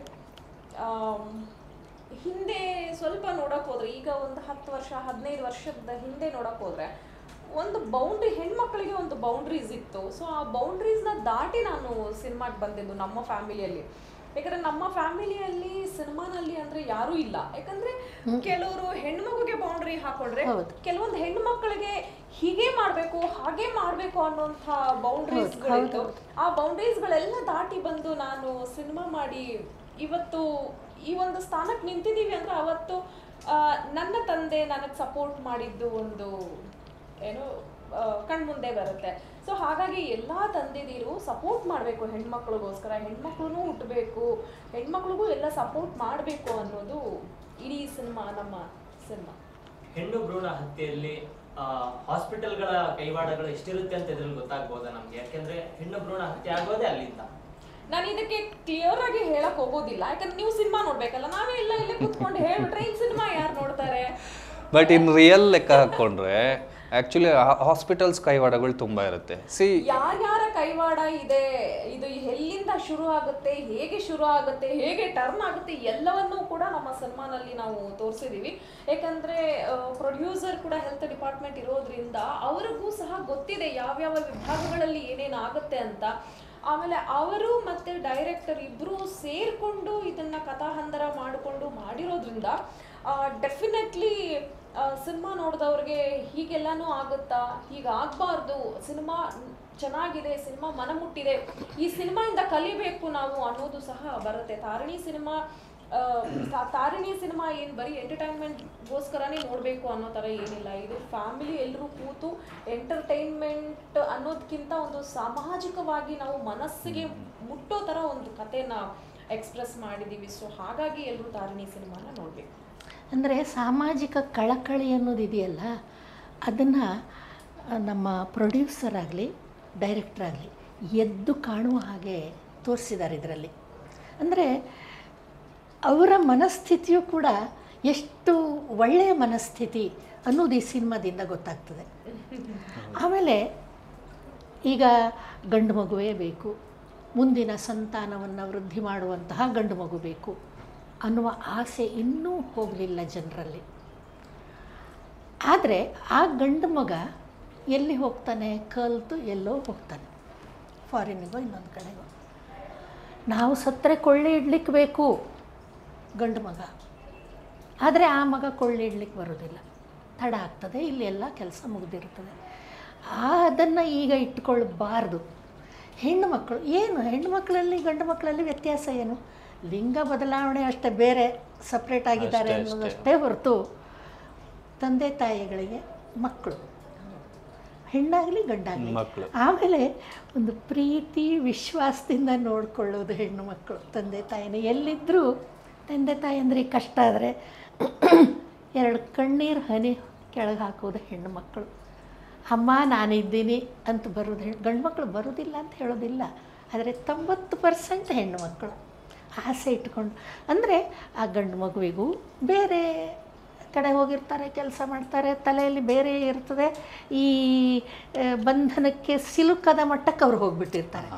ಹಿಂದೆ ಸ್ವಲ್ಪ ನೋಡೋಕೆ ಹೋದ್ರೆ, ಈಗ ಒಂದು 10 ವರ್ಷ 15 ವರ್ಷದ ಹಿಂದೆ ನೋಡೋಕೆ ಹೋದ್ರೆ ಒಂದು ಬೌಂಡ್ರಿ, ಹೆಣ್ಮಕ್ಳಿಗೆ ಒಂದು ಬೌಂಡ್ರೀಸ್ ಇತ್ತು. ಸೊ ಆ ಬೌಂಡ್ರೀಸ್ನ ದಾಟಿ ನಾನು ಸಿನಿಮಾಗೆ ಬಂದಿದ್ದು ನಮ್ಮ ಫ್ಯಾಮಿಲಿಯಲ್ಲಿ. ಯಾಕಂದರೆ ನಮ್ಮ ಫ್ಯಾಮಿಲಿಯಲ್ಲಿ ಸಿನಿಮಾನಲ್ಲಿ ಅಂದರೆ ಯಾರೂ ಇಲ್ಲ. ಯಾಕಂದರೆ ಕೆಲವರು ಹೆಣ್ಮಗುಗೆ ಬೌಂಡ್ರಿ ಹಾಕೊಂಡ್ರೆ, ಕೆಲವೊಂದು ಹೆಣ್ಮಕ್ಳಿಗೆ ಹೀಗೆ ಮಾಡಬೇಕು ಹಾಗೆ ಮಾಡಬೇಕು ಅನ್ನೋಂಥ ಬೌಂಡ್ರೀಸ್ಗಳಿತ್ತು. ಆ ಬೌಂಡ್ರೀಸ್ಗಳೆಲ್ಲ ದಾಟಿ ಬಂದು ನಾನು ಸಿನಿಮಾ ಮಾಡಿ ಇವತ್ತು ಈ ಒಂದು ಸ್ಥಾನಕ್ಕೆ ನಿಂತಿದ್ದೀವಿ ಅಂದರೆ ಅವತ್ತು ನನ್ನ ತಂದೆ ನನಗೆ ಸಪೋರ್ಟ್ ಮಾಡಿದ್ದು ಒಂದು ಏನು ಕಣ್ಮುಂದೆ ಬರುತ್ತೆ. ಸೊ ಹಾಗಾಗಿ ಎಲ್ಲ ತಂದೆದಿರು ಸಪೋರ್ಟ್ ಮಾಡಬೇಕು ಹೆಣ್ಮಕ್ಳಿಗೋಸ್ಕರ, ಹೆಣ್ಮಕ್ಳು ಹುಟ್ಟಬೇಕು, ಹೆಣ್ಮಕ್ಳಿಗೂ ಎಲ್ಲ ಸಪೋರ್ಟ್ ಮಾಡಬೇಕು ಅನ್ನೋದು ಇಡೀ ನಮ್ಮ ಸಿನಿಮಾ. ಹೆಣ್ಣು ಭ್ರೂಣ ಹತ್ಯೆಯಲ್ಲಿ ಹಾಸ್ಪಿಟಲ್ಗಳ ಕೈವಾಡಗಳು ಎಷ್ಟಿರುತ್ತೆ ಅಂತ ಇದ್ರಲ್ಲಿ ಗೊತ್ತಾಗ್ಬೋದಾ ನಮ್ಗೆ? ಯಾಕೆಂದ್ರೆ ಹೆಣ್ಣು ಭ್ರೂಣ ಹತ್ಯೆ ಆಗೋದೇ ಅಲ್ಲಿಂದ. ನಾನು ಇದಕ್ಕೆ ಕ್ಲಿಯರ್ ಆಗಿ ಹೇಳಕ್ ಹೋಗೋದಿಲ್ಲ, ಯಾಕಂದ್ರೆ ನೀವು ಸಿನಿಮಾ ನೋಡ್ಬೇಕಲ್ಲ, ನಾವೇ ಎಲ್ಲ ಇಲ್ಲೇ ಕೂತ್ಕೊಂಡು ಹೇಳ್ಬಿಟ್ರೆ ಈ ಸಿನಿಮಾ ಯಾರು ನೋಡ್ತಾರೆ? ಬಟ್ ಇನ್ ರಿಯಲ್ ಲೆಕ್ಕ ಹಾಕೊಂಡ್ರೆ ಆಕ್ಚುಲಿ ಹಾಸ್ಪಿಟಲ್ಸ್ ಕೈವಾಡಗಳು ತುಂಬಾ ಇರುತ್ತೆ. ಯಾರ್ಯಾರ ಕೈವಾಡ ಇದೆ, ಇದು ಎಲ್ಲಿಂದ ಶುರು ಆಗುತ್ತೆ, ಹೇಗೆ ಶುರು ಆಗುತ್ತೆ, ಹೇಗೆ ಟರ್ನ್ ಆಗುತ್ತೆ, ಎಲ್ಲವನ್ನೂ ಕೂಡ ನಮ್ಮ ಸಿನಿಮಾನಲ್ಲಿ ನಾವು ತೋರಿಸಿದೀವಿ. ಯಾಕಂದ್ರೆ ಪ್ರೊಡ್ಯೂಸರ್ ಕೂಡ ಹೆಲ್ತ್ ಡಿಪಾರ್ಟ್ಮೆಂಟ್ ಇರೋದ್ರಿಂದ ಅವ್ರಿಗೂ ಸಹ ಗೊತ್ತಿದೆ ಯಾವ್ಯಾವ ವಿಭಾಗಗಳಲ್ಲಿ ಏನೇನು ಆಗುತ್ತೆ ಅಂತ. ಆಮೇಲೆ ಅವರು ಮತ್ತೆ ಡೈರೆಕ್ಟರ್ ಇಬ್ಬರು ಸೇರಿಕೊಂಡು ಇದನ್ನ ಕಥಾಹಂದರ ಮಾಡಿಕೊಂಡು ಮಾಡಿರೋದ್ರಿಂದ ಡೆಫಿನೆಟ್ಲಿ ಸಿನಿಮಾ ನೋಡಿದವ್ರಿಗೆ ಹೀಗೆಲ್ಲಾನು ಆಗುತ್ತಾ, ಹೀಗಾಗಬಾರ್ದು, ಸಿನಿಮಾ ಚೆನ್ನಾಗಿದೆ, ಸಿನಿಮಾ ಮನಮುಟ್ಟಿದೆ, ಈ ಸಿನಿಮಾಯಿಂದ ಕಲಿಬೇಕು ನಾವು ಅನ್ನೋದು ಸಹ ಬರುತ್ತೆ. ತಾರಿಣಿ ಸಿನಿಮಾ ಏನು ಬರೀ ಎಂಟರ್ಟೈನ್ಮೆಂಟ್ಗೋಸ್ಕರನೇ ನೋಡಬೇಕು ಅನ್ನೋ ಥರ ಏನಿಲ್ಲ. ಇದು ಫ್ಯಾಮಿಲಿ ಎಲ್ಲರೂ ಕೂತು ಎಂಟರ್ಟೈನ್ಮೆಂಟ್ ಅನ್ನೋದಕ್ಕಿಂತ ಒಂದು ಸಾಮಾಜಿಕವಾಗಿ ನಾವು ಮನಸ್ಸಿಗೆ ಮುಟ್ಟೋ ಥರ ಒಂದು ಕಥೆನ ಎಕ್ಸ್ಪ್ರೆಸ್ ಮಾಡಿದ್ದೀವಿ. ಸೊ ಹಾಗಾಗಿ ಎಲ್ಲರೂ ತಾರಿಣಿ ಸಿನಿಮಾನ ನೋಡಬೇಕು. ಅಂದರೆ ಸಾಮಾಜಿಕ ಕಳಕಳಿ ಅನ್ನೋದಿದೆಯಲ್ಲ, ಅದನ್ನು ನಮ್ಮ ಪ್ರೊಡ್ಯೂಸರ್ ಆಗಲಿ ಡೈರೆಕ್ಟರ್ ಆಗಲಿ ಎದ್ದು ಕಾಣುವ ಹಾಗೆ ತೋರಿಸಿದ್ದಾರೆ ಇದರಲ್ಲಿ. ಅಂದರೆ ಅವರ ಮನಸ್ಥಿತಿಯು ಕೂಡ ಎಷ್ಟು ಒಳ್ಳೆಯ ಮನಸ್ಥಿತಿ ಅನ್ನೋದು ಈ ಸಿನಿಮಾದಿಂದ ಗೊತ್ತಾಗ್ತದೆ. ಆಮೇಲೆ ಈಗ ಗಂಡು ಮಗುವೇ ಬೇಕು, ಮುಂದಿನ ಸಂತಾನವನ್ನು ವೃದ್ಧಿ ಮಾಡುವಂತಹ ಗಂಡು ಮಗು ಬೇಕು ಅನ್ನುವ ಆಸೆ ಇನ್ನೂ ಹೋಗಲಿಲ್ಲ ಜನರಲ್ಲಿ. ಆದರೆ ಆ ಗಂಡು ಮಗ ಎಲ್ಲಿ ಹೋಗ್ತಾನೆ? ಕಲಿತು ಎಲ್ಲೋ ಹೋಗ್ತಾನೆ, ಫಾರಿನಿಗೋ ಇನ್ನೊಂದು ಕಡೆಗೋ. ನಾವು ಸತ್ತರೆ ಕೊಳ್ಳೆ ಇಡ್ಲಿಕ್ಕೆ ಬೇಕು ಗಂಡು ಮಗ, ಆದರೆ ಆ ಮಗ ಕೊಳ್ಳೆ ಇಡ್ಲಿಕ್ಕೆ ಬರೋದಿಲ್ಲ, ತಡ ಆಗ್ತದೆ, ಇಲ್ಲಿ ಎಲ್ಲ ಕೆಲಸ ಮುಗಿದಿರ್ತದೆ. ಅದನ್ನು ಈಗ ಇಟ್ಕೊಳ್ಬಾರ್ದು. ಹೆಣ್ಣು ಮಕ್ಕಳು ಏನು, ಹೆಣ್ಣು ಮಕ್ಕಳಲ್ಲಿ ಗಂಡು ಮಕ್ಕಳಲ್ಲಿ ವ್ಯತ್ಯಾಸ ಏನು? ಲಿಂಗ ಬದಲಾವಣೆ ಅಷ್ಟೇ, ಬೇರೆ ಸಪ್ರೇಟ್ ಆಗಿದ್ದಾರೆ ಅನ್ನೋದಷ್ಟೇ ಹೊರತು ತಂದೆ ತಾಯಿಗಳಿಗೆ ಮಕ್ಕಳು, ಹೆಣ್ಣಾಗಲಿ ಗಂಡಾಗಲಿ. ಆಮೇಲೆ ಒಂದು ಪ್ರೀತಿ ವಿಶ್ವಾಸದಿಂದ ನೋಡಿಕೊಳ್ಳೋದು ಹೆಣ್ಣು ಮಕ್ಕಳು ತಂದೆ ತಾಯಿನ. ಎಲ್ಲಿದ್ದರೂ ತಂದೆ ತಾಯಿ ಅಂದರೆ ಕಷ್ಟ ಆದರೆ 2 ಕಣ್ಣೀರು ಹನಿ ಕೆಳಗೆ ಹಾಕೋದು ಹೆಣ್ಣು ಮಕ್ಕಳು. ಅಮ್ಮ ನಾನಿದ್ದೀನಿ ಅಂತ ಬರೋದು ಗಂಡು ಮಕ್ಕಳು ಬರೋದಿಲ್ಲ ಅಂತ ಹೇಳೋದಿಲ್ಲ, ಆದರೆ 90% ಹೆಣ್ಣು ಮಕ್ಕಳು ಆಸೆ ಇಟ್ಕೊಂಡು. ಅಂದರೆ ಆ ಗಂಡು ಮಗುವಿಗೂ ಬೇರೆ ಕಡೆ ಹೋಗಿರ್ತಾರೆ, ಕೆಲಸ ಮಾಡ್ತಾರೆ, ತಲೆಯಲ್ಲಿ ಬೇರೆ ಇರ್ತದೆ, ಈ ಬಂಧನಕ್ಕೆ ಸಿಲುಕದ ಮಟ್ಟಕ್ಕೆ ಅವ್ರು ಹೋಗಿಬಿಟ್ಟಿರ್ತಾರೆ.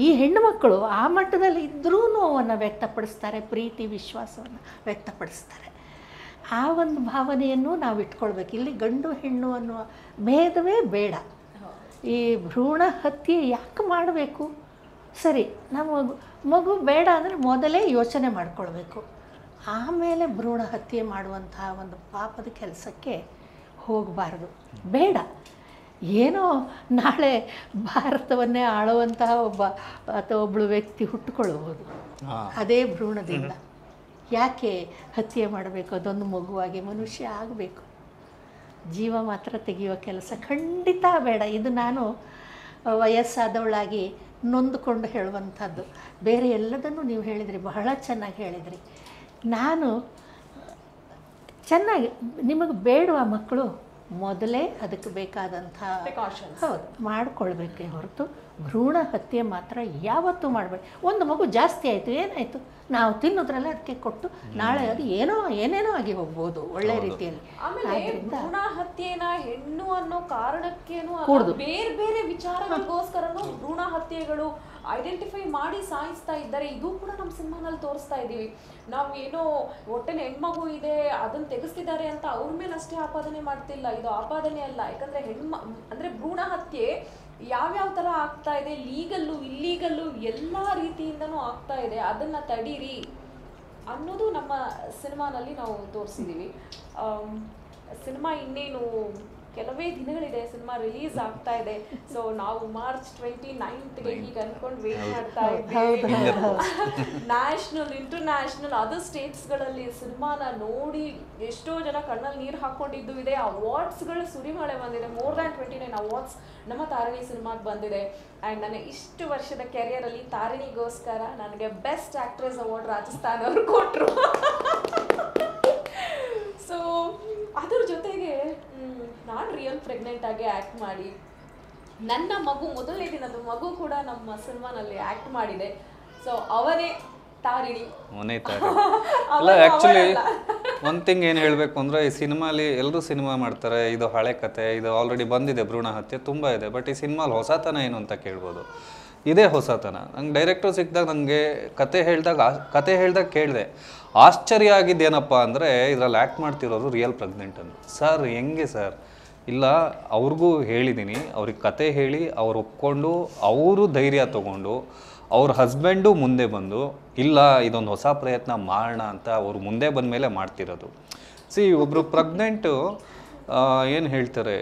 ಈ ಹೆಣ್ಣು ಮಕ್ಕಳು ಆ ಮಟ್ಟದಲ್ಲಿ ಇದ್ದರೂ ನೋವನ್ನು ವ್ಯಕ್ತಪಡಿಸ್ತಾರೆ, ಪ್ರೀತಿ ವಿಶ್ವಾಸವನ್ನು ವ್ಯಕ್ತಪಡಿಸ್ತಾರೆ. ಆ ಒಂದು ಭಾವನೆಯನ್ನು ನಾವು ಇಟ್ಕೊಳ್ಬೇಕು. ಇಲ್ಲಿ ಗಂಡು ಹೆಣ್ಣು ಅನ್ನುವ ಭೇದವೇ ಬೇಡ. ಈ ಭ್ರೂಣ ಹತ್ಯೆ ಯಾಕೆ ಮಾಡಬೇಕು? ಸರಿ, ನಮ್ಮ ಮಗು ಬೇಡ ಅಂದರೆ ಮೊದಲೇ ಯೋಚನೆ ಮಾಡಿಕೊಳ್ಬೇಕು, ಆಮೇಲೆ ಭ್ರೂಣ ಹತ್ಯೆ ಮಾಡುವಂತಹ ಒಂದು ಪಾಪದ ಕೆಲಸಕ್ಕೆ ಹೋಗಬಾರ್ದು. ಬೇಡ, ಏನೋ ನಾಳೆ ಭಾರತವನ್ನೇ ಆಳುವಂತಹ ಒಬ್ಬಳು ವ್ಯಕ್ತಿ ಹುಟ್ಟುಕೊಳ್ಳಬಹುದು ಅದೇ ಭ್ರೂಣದಿಂದ. ಯಾಕೆ ಹತ್ಯೆ ಮಾಡಬೇಕು? ಅದೊಂದು ಮಗುವಾಗಿ ಮನುಷ್ಯ ಆಗಬೇಕು. ಜೀವ ಮಾತ್ರ ತೆಗೆಯುವ ಕೆಲಸ ಖಂಡಿತ ಬೇಡ. ಇದು ನಾನು ವಯಸ್ಸಾದವಳಾಗಿ ನೊಂದುಕೊಂಡು ಹೇಳುವಂಥದ್ದು. ಬೇರೆ ಎಲ್ಲದನ್ನು ನೀವು ಹೇಳಿದ್ರಿ, ಬಹಳ ಚೆನ್ನಾಗಿ ಹೇಳಿದ್ರಿ. ನಾನು ಚೆನ್ನಾಗಿ, ನಿಮಗೆ ಬೇಡುವ ಮಕ್ಕಳು ಮೊದಲೇ ಅದಕ್ಕೆ ಬೇಕಾದಂಥ ಹೌದು ಮಾಡಿಕೊಳ್ಬೇಕೇ ಹೊರತು ಭ್ರೂಣ ಹತ್ಯೆ ಮಾತ್ರ ಯಾವತ್ತೂ ಮಾಡಬೇಕು. ಒಂದು ಮಗು ಜಾಸ್ತಿ ಆಯಿತು, ಏನಾಯಿತು? ನಾವು ತಿನ್ನೋದ್ರಲ್ಲ ಅದಕ್ಕೆ ಕೊಟ್ಟು ನಾಳೆ ಅದು ಏನೇನೋ ಆಗಿ ಹೋಗ್ಬೋದು ಒಳ್ಳೆ ರೀತಿಯಲ್ಲಿ. ಭ್ರೂಣ ಹತ್ಯೆನ ಹೆಣ್ಣು ಅನ್ನೋ ಕಾರಣಕ್ಕೇನು ಕೂಡದು ಬೇರೆ ಬೇರೆ ವಿಚಾರಗಳಿಗೋಸ್ಕರನೂ ಭ್ರೂಣ ಹತ್ಯೆಗಳು ಐಡೆಂಟಿಫೈ ಮಾಡಿ ಸಾಯಿಸ್ತಾ ಇದ್ದಾರೆ. ಇದು ಕೂಡ ನಮ್ಮ ಸಿನಿಮಾನಲ್ಲಿ ತೋರಿಸ್ತಾ ಇದ್ದೀವಿ. ನಾವು ಏನೋ ಹೊಟ್ಟೆನ ಹೆಣ್ಮಗು ಇದೆ ಅದನ್ನು ತೆಗೆಸ್ತಿದ್ದಾರೆ ಅಂತ ಅವ್ರ ಮೇಲೆ ಅಷ್ಟೇ ಆಪಾದನೆ ಮಾಡ್ತಿಲ್ಲ. ಇದು ಆಪಾದನೆ ಅಲ್ಲ, ಯಾಕಂದ್ರೆ ಅಂದ್ರೆ ಭ್ರೂಣ ಹತ್ಯೆ ಯಾವ್ಯಾವ ಥರ ಆಗ್ತಾ ಇದೆ, ಲೀಗಲ್ಲು ಇಲ್ಲೀಗಲ್ಲು ಎಲ್ಲ ರೀತಿಯಿಂದನೂ ಆಗ್ತಾ ಇದೆ. ಅದನ್ನು ತಡೀರಿ ಅನ್ನೋದು ನಮ್ಮ ಸಿನಿಮಾನಲ್ಲಿ ನಾವು ತೋರಿಸಿದ್ದೀವಿ. ಸಿನಿಮಾ ಇನ್ನೇನು ಕೆಲವೇ ದಿನಗಳಿದೆ, ಸಿನಿಮಾ ರಿಲೀಸ್ ಆಗ್ತಾ ಇದೆ. ಸೊ ನಾವು ಮಾರ್ಚ್ 29ಗೆ ಹೀಗೆ ಅನ್ಕೊಂಡು ವೇಟ್ ಮಾಡ್ತಾ ಇದ್ದೀವಿ. ನ್ಯಾಷನಲ್, ಇಂಟರ್ನ್ಯಾಷನಲ್, ಅದರ್ ಸ್ಟೇಟ್ಸ್ಗಳಲ್ಲಿ ಸಿನಿಮಾನ ನೋಡಿ ಎಷ್ಟೋ ಜನ ಕಣ್ಣಲ್ಲಿ ನೀರು ಹಾಕೊಂಡಿದ್ದು ಇದೆ. ಅವಾರ್ಡ್ಸ್ಗಳು ಸುರಿಮಳೆ ಬಂದಿದೆ. more than 29 ಅವಾರ್ಡ್ಸ್ ನಮ್ಮ ತಾರಿಣಿ ಸಿನಿಮಾಗೆ ಬಂದಿದೆ. ಆ್ಯಂಡ್ ನನ್ನ ಇಷ್ಟು ವರ್ಷದ ಕೆರಿಯರಲ್ಲಿ ತಾರಿಣಿಗೋಸ್ಕರ ನನಗೆ ಬೆಸ್ಟ್ ಆಕ್ಟ್ರೆಸ್ ಅವಾರ್ಡ್ ರಾಜಸ್ಥಾನ್ ಅವರು ಕೊಟ್ಟರು. ಸೊ ಅದ್ರ ಜೊತೆಗೆ ನಾನು ರಿಯಲ್ ಪ್ರೆಗ್ನೆಂಟ್ ಆಗಿ ಆ್ಯಕ್ಟ್ ಮಾಡಿ, ನನ್ನ ಮಗು ಮೊದಲನೇ ದಿನದ ಮಗು ಕೂಡ ನಮ್ಮ ಸಿನಿಮಾನಲ್ಲಿ ಆ್ಯಕ್ಟ್ ಮಾಡಿದೆ. ಸೊ ಅವನೇ ತಾರಿಣಿ. ಅಲ್ಲ, ಆ್ಯಕ್ಚುಲಿ ಒಂದು ಥಿಂಗ್ ಏನು ಹೇಳಬೇಕು ಅಂದರೆ, ಈ ಸಿನಿಮಾಲಿ ಎಲ್ಲರೂ ಸಿನಿಮಾ ಮಾಡ್ತಾರೆ, ಇದು ಹಳೆ ಕತೆ, ಇದು ಆಲ್ರೆಡಿ ಬಂದಿದೆ, ಭ್ರೂಣ ಹತ್ಯೆ ತುಂಬ ಇದೆ. ಬಟ್ ಈ ಸಿನಿಮಾಲಿ ಹೊಸತನ ಏನು ಅಂತ ಕೇಳ್ಬೋದು. ಇದೇ ಹೊಸತನ. ನಂಗೆ ಡೈರೆಕ್ಟರ್ ಸಿಕ್ಕಿದಾಗ ನನಗೆ ಕತೆ ಹೇಳ್ದಾಗ ಕೇಳಿದೆ, ಆಶ್ಚರ್ಯ ಆಗಿದ್ದೇನಪ್ಪ ಅಂದರೆ ಇದರಲ್ಲಿ ಆ್ಯಕ್ಟ್ ಮಾಡ್ತಿರೋರು ರಿಯಲ್ ಪ್ರೆಗ್ನೆಂಟ್ ಅಂತ. ಸರ್ ಹೆಂಗೆ ಸರ್? ಇಲ್ಲ, ಅವ್ರಿಗೂ ಹೇಳಿದ್ದೀನಿ, ಅವ್ರಿಗೆ ಕತೆ ಹೇಳಿ ಅವ್ರು ಒಪ್ಕೊಂಡು ಅವರು ಧೈರ್ಯ ತೊಗೊಂಡು ಅವ್ರ ಹಸ್ಬೆಂಡು ಮುಂದೆ ಬಂದು ಇಲ್ಲ ಇದೊಂದು ಹೊಸ ಪ್ರಯತ್ನ ಮಾಡೋಣ ಅಂತ ಅವ್ರು ಮುಂದೆ ಬಂದ ಮೇಲೆ ಮಾಡ್ತಿರೋದು. ಒಬ್ಬರು ಪ್ರೆಗ್ನೆಂಟು ಏನು ಹೇಳ್ತಾರೆ,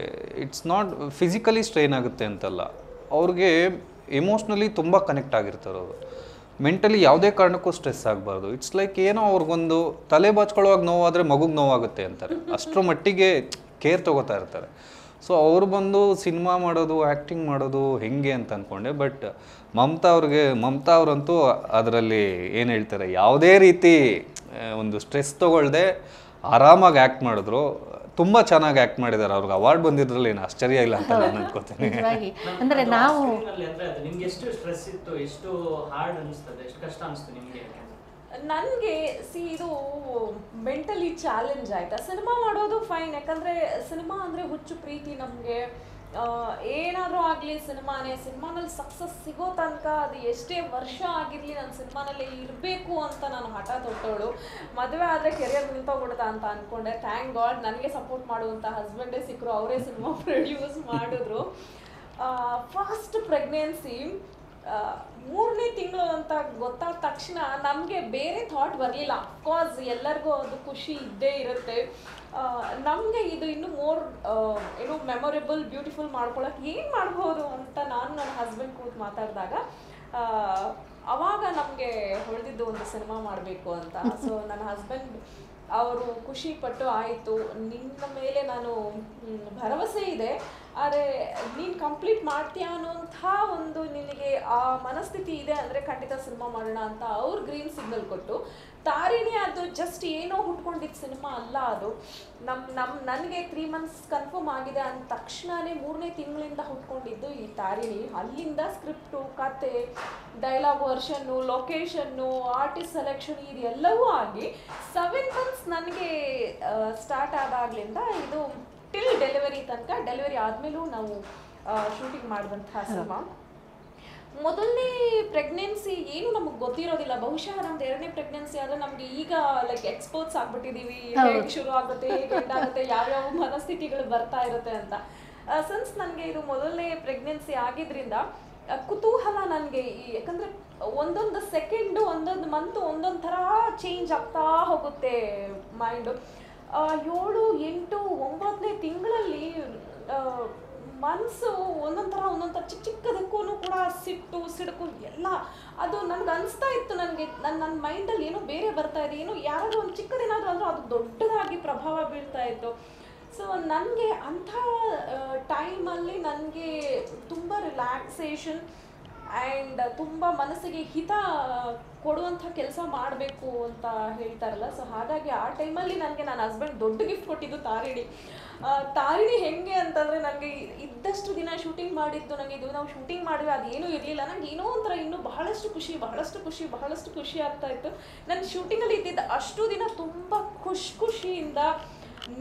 ಇಟ್ಸ್ ನಾಟ್ ಫಿಸಿಕಲಿ ಸ್ಟ್ರೈನ್ ಆಗುತ್ತೆ ಅಂತಲ್ಲ, ಅವ್ರಿಗೆ ಎಮೋಷ್ನಲಿ ತುಂಬ ಕನೆಕ್ಟ್ ಆಗಿರ್ತಾರೆ ಅವರು. ಮೆಂಟಲಿ ಯಾವುದೇ ಕಾರಣಕ್ಕೂ ಸ್ಟ್ರೆಸ್ ಆಗಬಾರ್ದು. ಇಟ್ಸ್ ಲೈಕ್ ಏನೋ ಅವ್ರಿಗೊಂದು ತಲೆ ಬಾಚ್ಕೊಳ್ಳುವಾಗ ನೋವಾದರೆ ಮಗುಗೆ ನೋವಾಗುತ್ತೆ ಅಂತಾರೆ, ಅಷ್ಟರ ಮಟ್ಟಿಗೆ ಕೇರ್ ತೊಗೋತಾ ಇರ್ತಾರೆ. ಸೊ ಅವ್ರು ಬಂದು ಸಿನಿಮಾ ಮಾಡೋದು, ಆ್ಯಕ್ಟಿಂಗ್ ಮಾಡೋದು ಹೆಂಗೆ ಅಂತ ಅಂದ್ಕೊಂಡೆ. ಬಟ್ ಮಮತಾ ಅವರಂತೂ ಅದರಲ್ಲಿ ಏನು ಹೇಳ್ತಾರೆ, ಯಾವುದೇ ರೀತಿ ಒಂದು ಸ್ಟ್ರೆಸ್ ತೊಗೊಳ್ದೆ ಆರಾಮಾಗಿ ಆ್ಯಕ್ಟ್ ಮಾಡಿದ್ರು. ತುಂಬ ಚೆನ್ನಾಗಿ ಆ್ಯಕ್ಟ್ ಮಾಡಿದ್ದಾರೆ. ಅವ್ರಿಗೆ ಅವಾರ್ಡ್ ಬಂದಿದ್ರಲ್ಲಿ ಏನು ಆಶ್ಚರ್ಯ ಇಲ್ಲ ಅಂತ ನಾನು ಅನ್ಕೋತೀನಿ. ಅಂದರೆ ನಾವು ನಿಮ್ಗೆ ಎಷ್ಟು ಸ್ಟ್ರೆಸ್ ಇತ್ತು, ಎಷ್ಟು ಹಾರ್ಡ್ ಅನಿಸ್ತದೆ, ಎಷ್ಟು ಕಷ್ಟ ಅನಿಸ್ತು ನಿಮಗೆ? ನನಗೆ ಇದು ಮೆಂಟಲಿ ಚಾಲೆಂಜ್ ಆಯ್ತಾ. ಸಿನಿಮಾ ಮಾಡೋದು ಫೈನ್, ಯಾಕಂದರೆ ಸಿನಿಮಾ ಅಂದರೆ ಹುಚ್ಚು ಪ್ರೀತಿ ನಮಗೆ. ಏನಾದರೂ ಆಗಲಿ ಸಿನಿಮಾನಲ್ಲಿ ಸಕ್ಸಸ್ ಸಿಗೋ ತನಕ ಅದು ಎಷ್ಟೇ ವರ್ಷ ಆಗಿರಲಿ ನಾನು ಸಿನಿಮಾನಲ್ಲಿ ಇರಬೇಕು ಅಂತ ನಾನು ಹಠ ತೊಟ್ಟವಳು. ಮದುವೆ ಆದರೆ ಕೆರಿಯರ್ ನಿಂತೋಗ್ಬಿಡ್ತಾ ಅಂತ ಅಂದ್ಕೊಂಡೆ. ಥ್ಯಾಂಕ್ ಗಾಡ್ ನನಗೆ ಸಪೋರ್ಟ್ ಮಾಡುವಂಥ ಹಸ್ಬೆಂಡೇ ಸಿಕ್ಕರು, ಅವರೇ ಸಿನಿಮಾ ಪ್ರೊಡ್ಯೂಸ್ ಮಾಡಿದ್ರು. ಫಸ್ಟ್ ಪ್ರೆಗ್ನೆನ್ಸಿ 3ನೇ ತಿಂಗಳು ಅಂತ ಗೊತ್ತಾದ ತಕ್ಷಣ ನಮಗೆ ಬೇರೆ ಥಾಟ್ ಬರಲಿಲ್ಲ. ಅಫ್ಕೋರ್ಸ್ ಎಲ್ಲರಿಗೂ ಅದು ಖುಷಿ ಇದ್ದೇ ಇರುತ್ತೆ. ನಮಗೆ ಇದು ಇನ್ನೂ ಏನು ಮೆಮೊರೇಬಲ್ ಬ್ಯೂಟಿಫುಲ್ ಮಾಡ್ಕೊಳಕ್ಕೆ ಏನು ಮಾಡ್ಬೋದು ಅಂತ ನಾನು ನನ್ನ ಹಸ್ಬೆಂಡ್ ಕೂತು ಮಾತಾಡಿದಾಗ ಅವಾಗ ನಮಗೆ ಹೊಳೆದಿದ್ದು ಒಂದು ಸಿನಿಮಾ ಮಾಡಬೇಕು ಅಂತ. ಸೊ ನನ್ನ ಹಸ್ಬೆಂಡ್ ಅವರು ಖುಷಿ ಪಟ್ಟು, ಆಯಿತು ನಿನ್ನ ಮೇಲೆ ನಾನು ಭರವಸೆ ಇದೆ, ಆದರೆ ನೀನು ಕಂಪ್ಲೀಟ್ ಮಾಡ್ತೀಯ ಅನ್ನೋಂಥ ಒಂದು ನಿನಗೆ ಆ ಮನಸ್ಥಿತಿ ಇದೆ ಅಂದರೆ ಖಂಡಿತ ಸಿನಿಮಾ ಮಾಡೋಣ ಅಂತ ಅವ್ರು ಗ್ರೀನ್ ಸಿಗ್ನಲ್ ಕೊಟ್ಟು. ತಾರಿಣಿ ಅದು ಜಸ್ಟ್ ಏನೋ ಹುಟ್ಕೊಂಡಿದ್ದ ಸಿನಿಮಾ ಅಲ್ಲ, ಅದು ನನಗೆ 3 months ಕನ್ಫರ್ಮ್ ಆಗಿದೆ ಅಂದ ತಕ್ಷಣವೇ 3ನೇ ತಿಂಗಳಿಂದ ಹುಟ್ಕೊಂಡಿದ್ದು ಈ ತಾರಿಣಿ. ಅಲ್ಲಿಂದ ಸ್ಕ್ರಿಪ್ಟು, ಕತೆ, ಡೈಲಾಗ್ ವರ್ಷನ್ನು, ಲೊಕೇಶನ್ನು, ಆರ್ಟಿಸ್ಟ್ ಸೆಲೆಕ್ಷನ್ ಇದೆಲ್ಲವೂ ಆಗಿ 7 months ನನಗೆ ಸ್ಟಾರ್ಟ್ ಆದಾಗಲಿಂದ ಇದು ಟಿಲ್ ಡೆಲಿವರಿ ತನಕ, ಡೆಲಿವರಿ ಆದಮೇಲೂ ನಾವು ಶೂಟಿಂಗ್ ಮಾಡಿದಂತಹ ಸಿನಿಮಾ. ಮೊದಲನೇ ಪ್ರೆಗ್ನೆನ್ಸಿ ಏನು ನಮಗೆ ಗೊತ್ತಿರೋದಿಲ್ಲ. ಬಹುಶಃ ನಮ್ದು 2ನೇ ಪ್ರೆಗ್ನೆನ್ಸಿ ಆದರೆ ನಮಗೆ ಈಗ ಲೈಕ್ ಎಕ್ಸ್ಪೋರ್ಟ್ಸ್ ಆಗ್ಬಿಟ್ಟಿದ್ದೀವಿ, ಹೇಗೆ ಶುರು ಆಗುತ್ತೆ, ಹೇಗೆ ಎಂಡ್ ಆಗುತ್ತೆ, ಯಾವ್ಯಾವ ಮನಸ್ಥಿತಿಗಳು ಬರ್ತಾ ಇರುತ್ತೆ ಅಂತ. ಸಿನ್ಸ್ ನನಗೆ ಇದು ಮೊದಲನೇ ಪ್ರೆಗ್ನೆನ್ಸಿ ಆಗಿದ್ರಿಂದ ಕುತೂಹಲ ನನಗೆ. ಯಾಕಂದರೆ ಒಂದೊಂದು ಸೆಕೆಂಡು, ಒಂದೊಂದು ಮಂತು ಒಂದೊಂದು ಥರ ಚೇಂಜ್ ಆಗ್ತಾ ಹೋಗುತ್ತೆ ಮೈಂಡು. 7, 8, 9ನೇ ತಿಂಗಳಲ್ಲಿ ಮನಸ್ಸು ಒಂದೊಂದು ಥರ ಚಿಕ್ಕದಕ್ಕೂ ಕೂಡ ಸಿಡುಕು ಎಲ್ಲ ಅದು ನನಗೆ ಅನಿಸ್ತಾ ಇತ್ತು. ನನ್ನ ಮೈಂಡಲ್ಲಿ ಏನೋ ಬೇರೆ ಬರ್ತಾ ಇದೆ, ಏನೋ ಯಾರಾದರೂ ಒಂದು ಚಿಕ್ಕದೇನಾದರೂ ಅಂದರೂ ಅದು ದೊಡ್ಡದಾಗಿ ಪ್ರಭಾವ ಬೀಳ್ತಾ ಇತ್ತು. ಸೊ ನನಗೆ ಅಂಥ ಟೈಮಲ್ಲಿ ನನಗೆ ತುಂಬ ರಿಲ್ಯಾಕ್ಸೇಷನ್ ಆ್ಯಂಡ್ ತುಂಬ ಮನಸ್ಸಿಗೆ ಹಿತ ಕೊಡುವಂಥ ಕೆಲಸ ಮಾಡಬೇಕು ಅಂತ ಹೇಳ್ತಾರಲ್ಲ. ಸೊ ಹಾಗಾಗಿ ಆ ಟೈಮಲ್ಲಿ ನನಗೆ ನನ್ನ ಹಸ್ಬೆಂಡ್ ದೊಡ್ಡ ಗಿಫ್ಟ್ ಕೊಟ್ಟಿದ್ದು ತಾರಿಣಿ. ತಾರಿಣಿ ಹೆಂಗೆ ಅಂತಂದರೆ ನನಗೆ ಇದ್ದಷ್ಟು ದಿನ ಶೂಟಿಂಗ್ ಮಾಡಿದ್ದು, ನನಗೆ ಇದು ನಾವು ಶೂಟಿಂಗ್ ಮಾಡಿದ್ವಿ ಅದೇನೂ ಇರಲಿಲ್ಲ. ನನಗೆ ಏನೋ ಒಂಥರ ಇನ್ನೂ ಬಹಳಷ್ಟು ಖುಷಿ ಆಗ್ತಾ ಇತ್ತು. ನನ್ನ ಶೂಟಿಂಗಲ್ಲಿ ಇದ್ದಿದ್ದ ಅಷ್ಟು ದಿನ ತುಂಬ ಖುಷಿಯಿಂದ,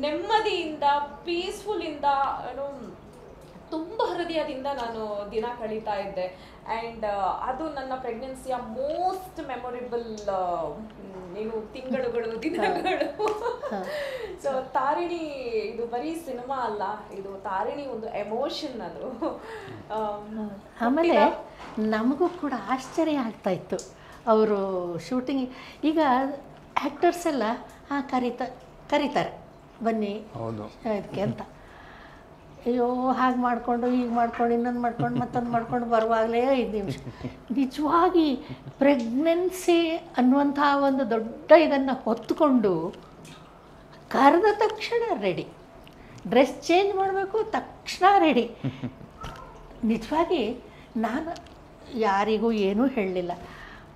ನೆಮ್ಮದಿಯಿಂದ, ಪೀಸ್ಫುಲ್ಲಿಂದ, ಏನು ತುಂಬ ಹೃದಯದಿಂದ ನಾನು ದಿನ ಕಳೀತಾ ಇದ್ದೆ. ಆ್ಯಂಡ್ ಅದು ನನ್ನ ಪ್ರೆಗ್ನೆನ್ಸಿಯ ಮೋಸ್ಟ್ ಮೆಮೊರೇಬಲ್ ತಿಂಗಳುಗಳು, ದಿನಗಳು. ಸೊ ತಾರಿಣಿ ಇದು ಬರೀ ಸಿನಿಮಾ ಅಲ್ಲ, ಇದು ತಾರಿಣಿ ಒಂದು ಎಮೋಷನ್. ಅದು ಆಮೇಲೆ ನಮಗೂ ಕೂಡ ಆಶ್ಚರ್ಯ ಆಗ್ತಾ ಇತ್ತು. ಅವರು ಶೂಟಿಂಗ್ ಈಗ ಆ್ಯಕ್ಟರ್ಸ್ ಎಲ್ಲ ಕರೀತಾರೆ ಬನ್ನಿ ಇದಕ್ಕೆ ಅಂತ. ಅಯ್ಯೋ ಹಾಗೆ ಮಾಡಿಕೊಂಡು ಹೀಗೆ ಮಾಡ್ಕೊಂಡು ಇನ್ನೊಂದು ಮಾಡ್ಕೊಂಡು ಮತ್ತೊಂದು ಮಾಡ್ಕೊಂಡು ಬರುವಾಗಲೇ 5 ನಿಮಿಷ. ನಿಜವಾಗಿ ಪ್ರೆಗ್ನೆನ್ಸಿ ಅನ್ನುವಂಥ ಒಂದು ದೊಡ್ಡ ಇದನ್ನು ಹೊತ್ತುಕೊಂಡು ಕರೆದ ತಕ್ಷಣ ರೆಡಿ, ಡ್ರೆಸ್ ಚೇಂಜ್ ಮಾಡಬೇಕು ತಕ್ಷಣ ರೆಡಿ. ನಿಜವಾಗಿ ನಾನು ಯಾರಿಗೂ ಏನೂ ಹೇಳಲಿಲ್ಲ,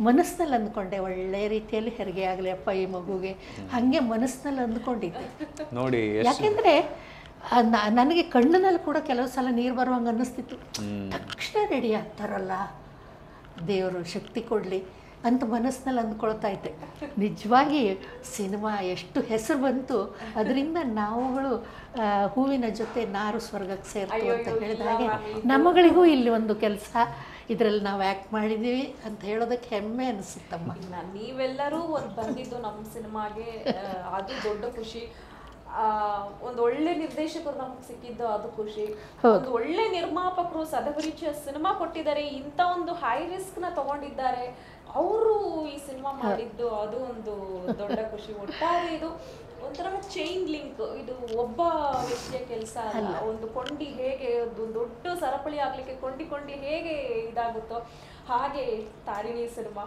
ಮನಸ್ಸಿನಲ್ಲಿ ಅಂದ್ಕೊಂಡೆ ಒಳ್ಳೆ ರೀತಿಯಲ್ಲಿ ಹೆರಿಗೆ ಆಗಲಿ ಅಪ್ಪ ಈ ಮಗುಗೆ, ಹಾಗೆ ಮನಸ್ಸಿನಲ್ಲಿ ಅಂದ್ಕೊಂಡಿದ್ದೆ ನೋಡಿ. ಯಾಕೆಂದರೆ ನನಗೆ ಕಣ್ಣಿನಲ್ಲಿ ಕೂಡ ಕೆಲವು ಸಲ ನೀರು ಬರುವಂಗೆ ಅನ್ನಿಸ್ತಿತ್ತು. ತಕ್ಷಣ ರೆಡಿ ಆಗ್ತಾರಲ್ಲ, ದೇವರು ಶಕ್ತಿ ಕೊಡಲಿ ಅಂತ ಮನಸ್ಸಿನಲ್ಲಿ ಅಂದ್ಕೊಳ್ತಾ ಇದ್ದೆ. ನಿಜವಾಗಿ ಸಿನಿಮಾ ಎಷ್ಟು ಹೆಸರು ಬಂತು, ಅದರಿಂದ ನಾವುಗಳು ಹೂವಿನ ಜೊತೆ ನಾರು ಸ್ವರ್ಗಕ್ಕೆ ಸೇರ್ತು ಅಂತ ಹೇಳಿದ ಹಾಗೆ ನಮ್ಮಗಳಿಗೂ ಇಲ್ಲಿ ಒಂದು ಕೆಲಸ ಇದರಲ್ಲಿ ನಾವು ಆ್ಯಕ್ಟ್ ಮಾಡಿದ್ದೀವಿ ಅಂತ ಹೇಳೋದಕ್ಕೆ ಹೆಮ್ಮೆ ಅನಿಸುತ್ತಮ್ಮ. ನೀವೆಲ್ಲರೂ ಒಂದು ಬಂದಿದ್ದು ನಮ್ಮ ಸಿನಿಮಾಗೆ, ಅದು ದೊಡ್ಡ ಖುಷಿ. ಒಂದು ಒಳ್ಳೆ ನಿರ್ದೇಶಕರು ನಮ್ಗೆ ಸಿಕ್ಕಿದ್ದು ಅದು ಖುಷಿ. ಒಂದು ಒಳ್ಳೆ ನಿರ್ಮಾಪಕರು ಸದಭಿರುಚಿಯ ಸಿನಿಮಾ ಕೊಟ್ಟಿದ್ದಾರೆ, ಇಂಥ ಒಂದು ಹೈ ರಿಸ್ಕ್ ನ ತಗೊಂಡಿದ್ದಾರೆ, ಅವರು ಈ ಸಿನಿಮಾ ಮಾಡಿದ್ದು ಅದು ಒಂದು ದೊಡ್ಡ ಖುಷಿ. ಒಟ್ಟಾರೆ ಇದು ಒಂಥರ ಚೈನ್ ಲಿಂಕ್, ಇದು ಒಬ್ಬ ವ್ಯಕ್ತಿಯ ಕೆಲಸ ಅಲ್ಲ. ಒಂದು ಕೊಂಡಿ ಹೇಗೆ ಒಂದು ದೊಡ್ಡ ಸರಪಳಿ ಆಗ್ಲಿಕ್ಕೆ ಕೊಂಡಿ ಹೇಗೆ ಇದಾಗುತ್ತೋ ಹಾಗೆ ತಾರಿಣಿ ಸಿನಿಮಾ.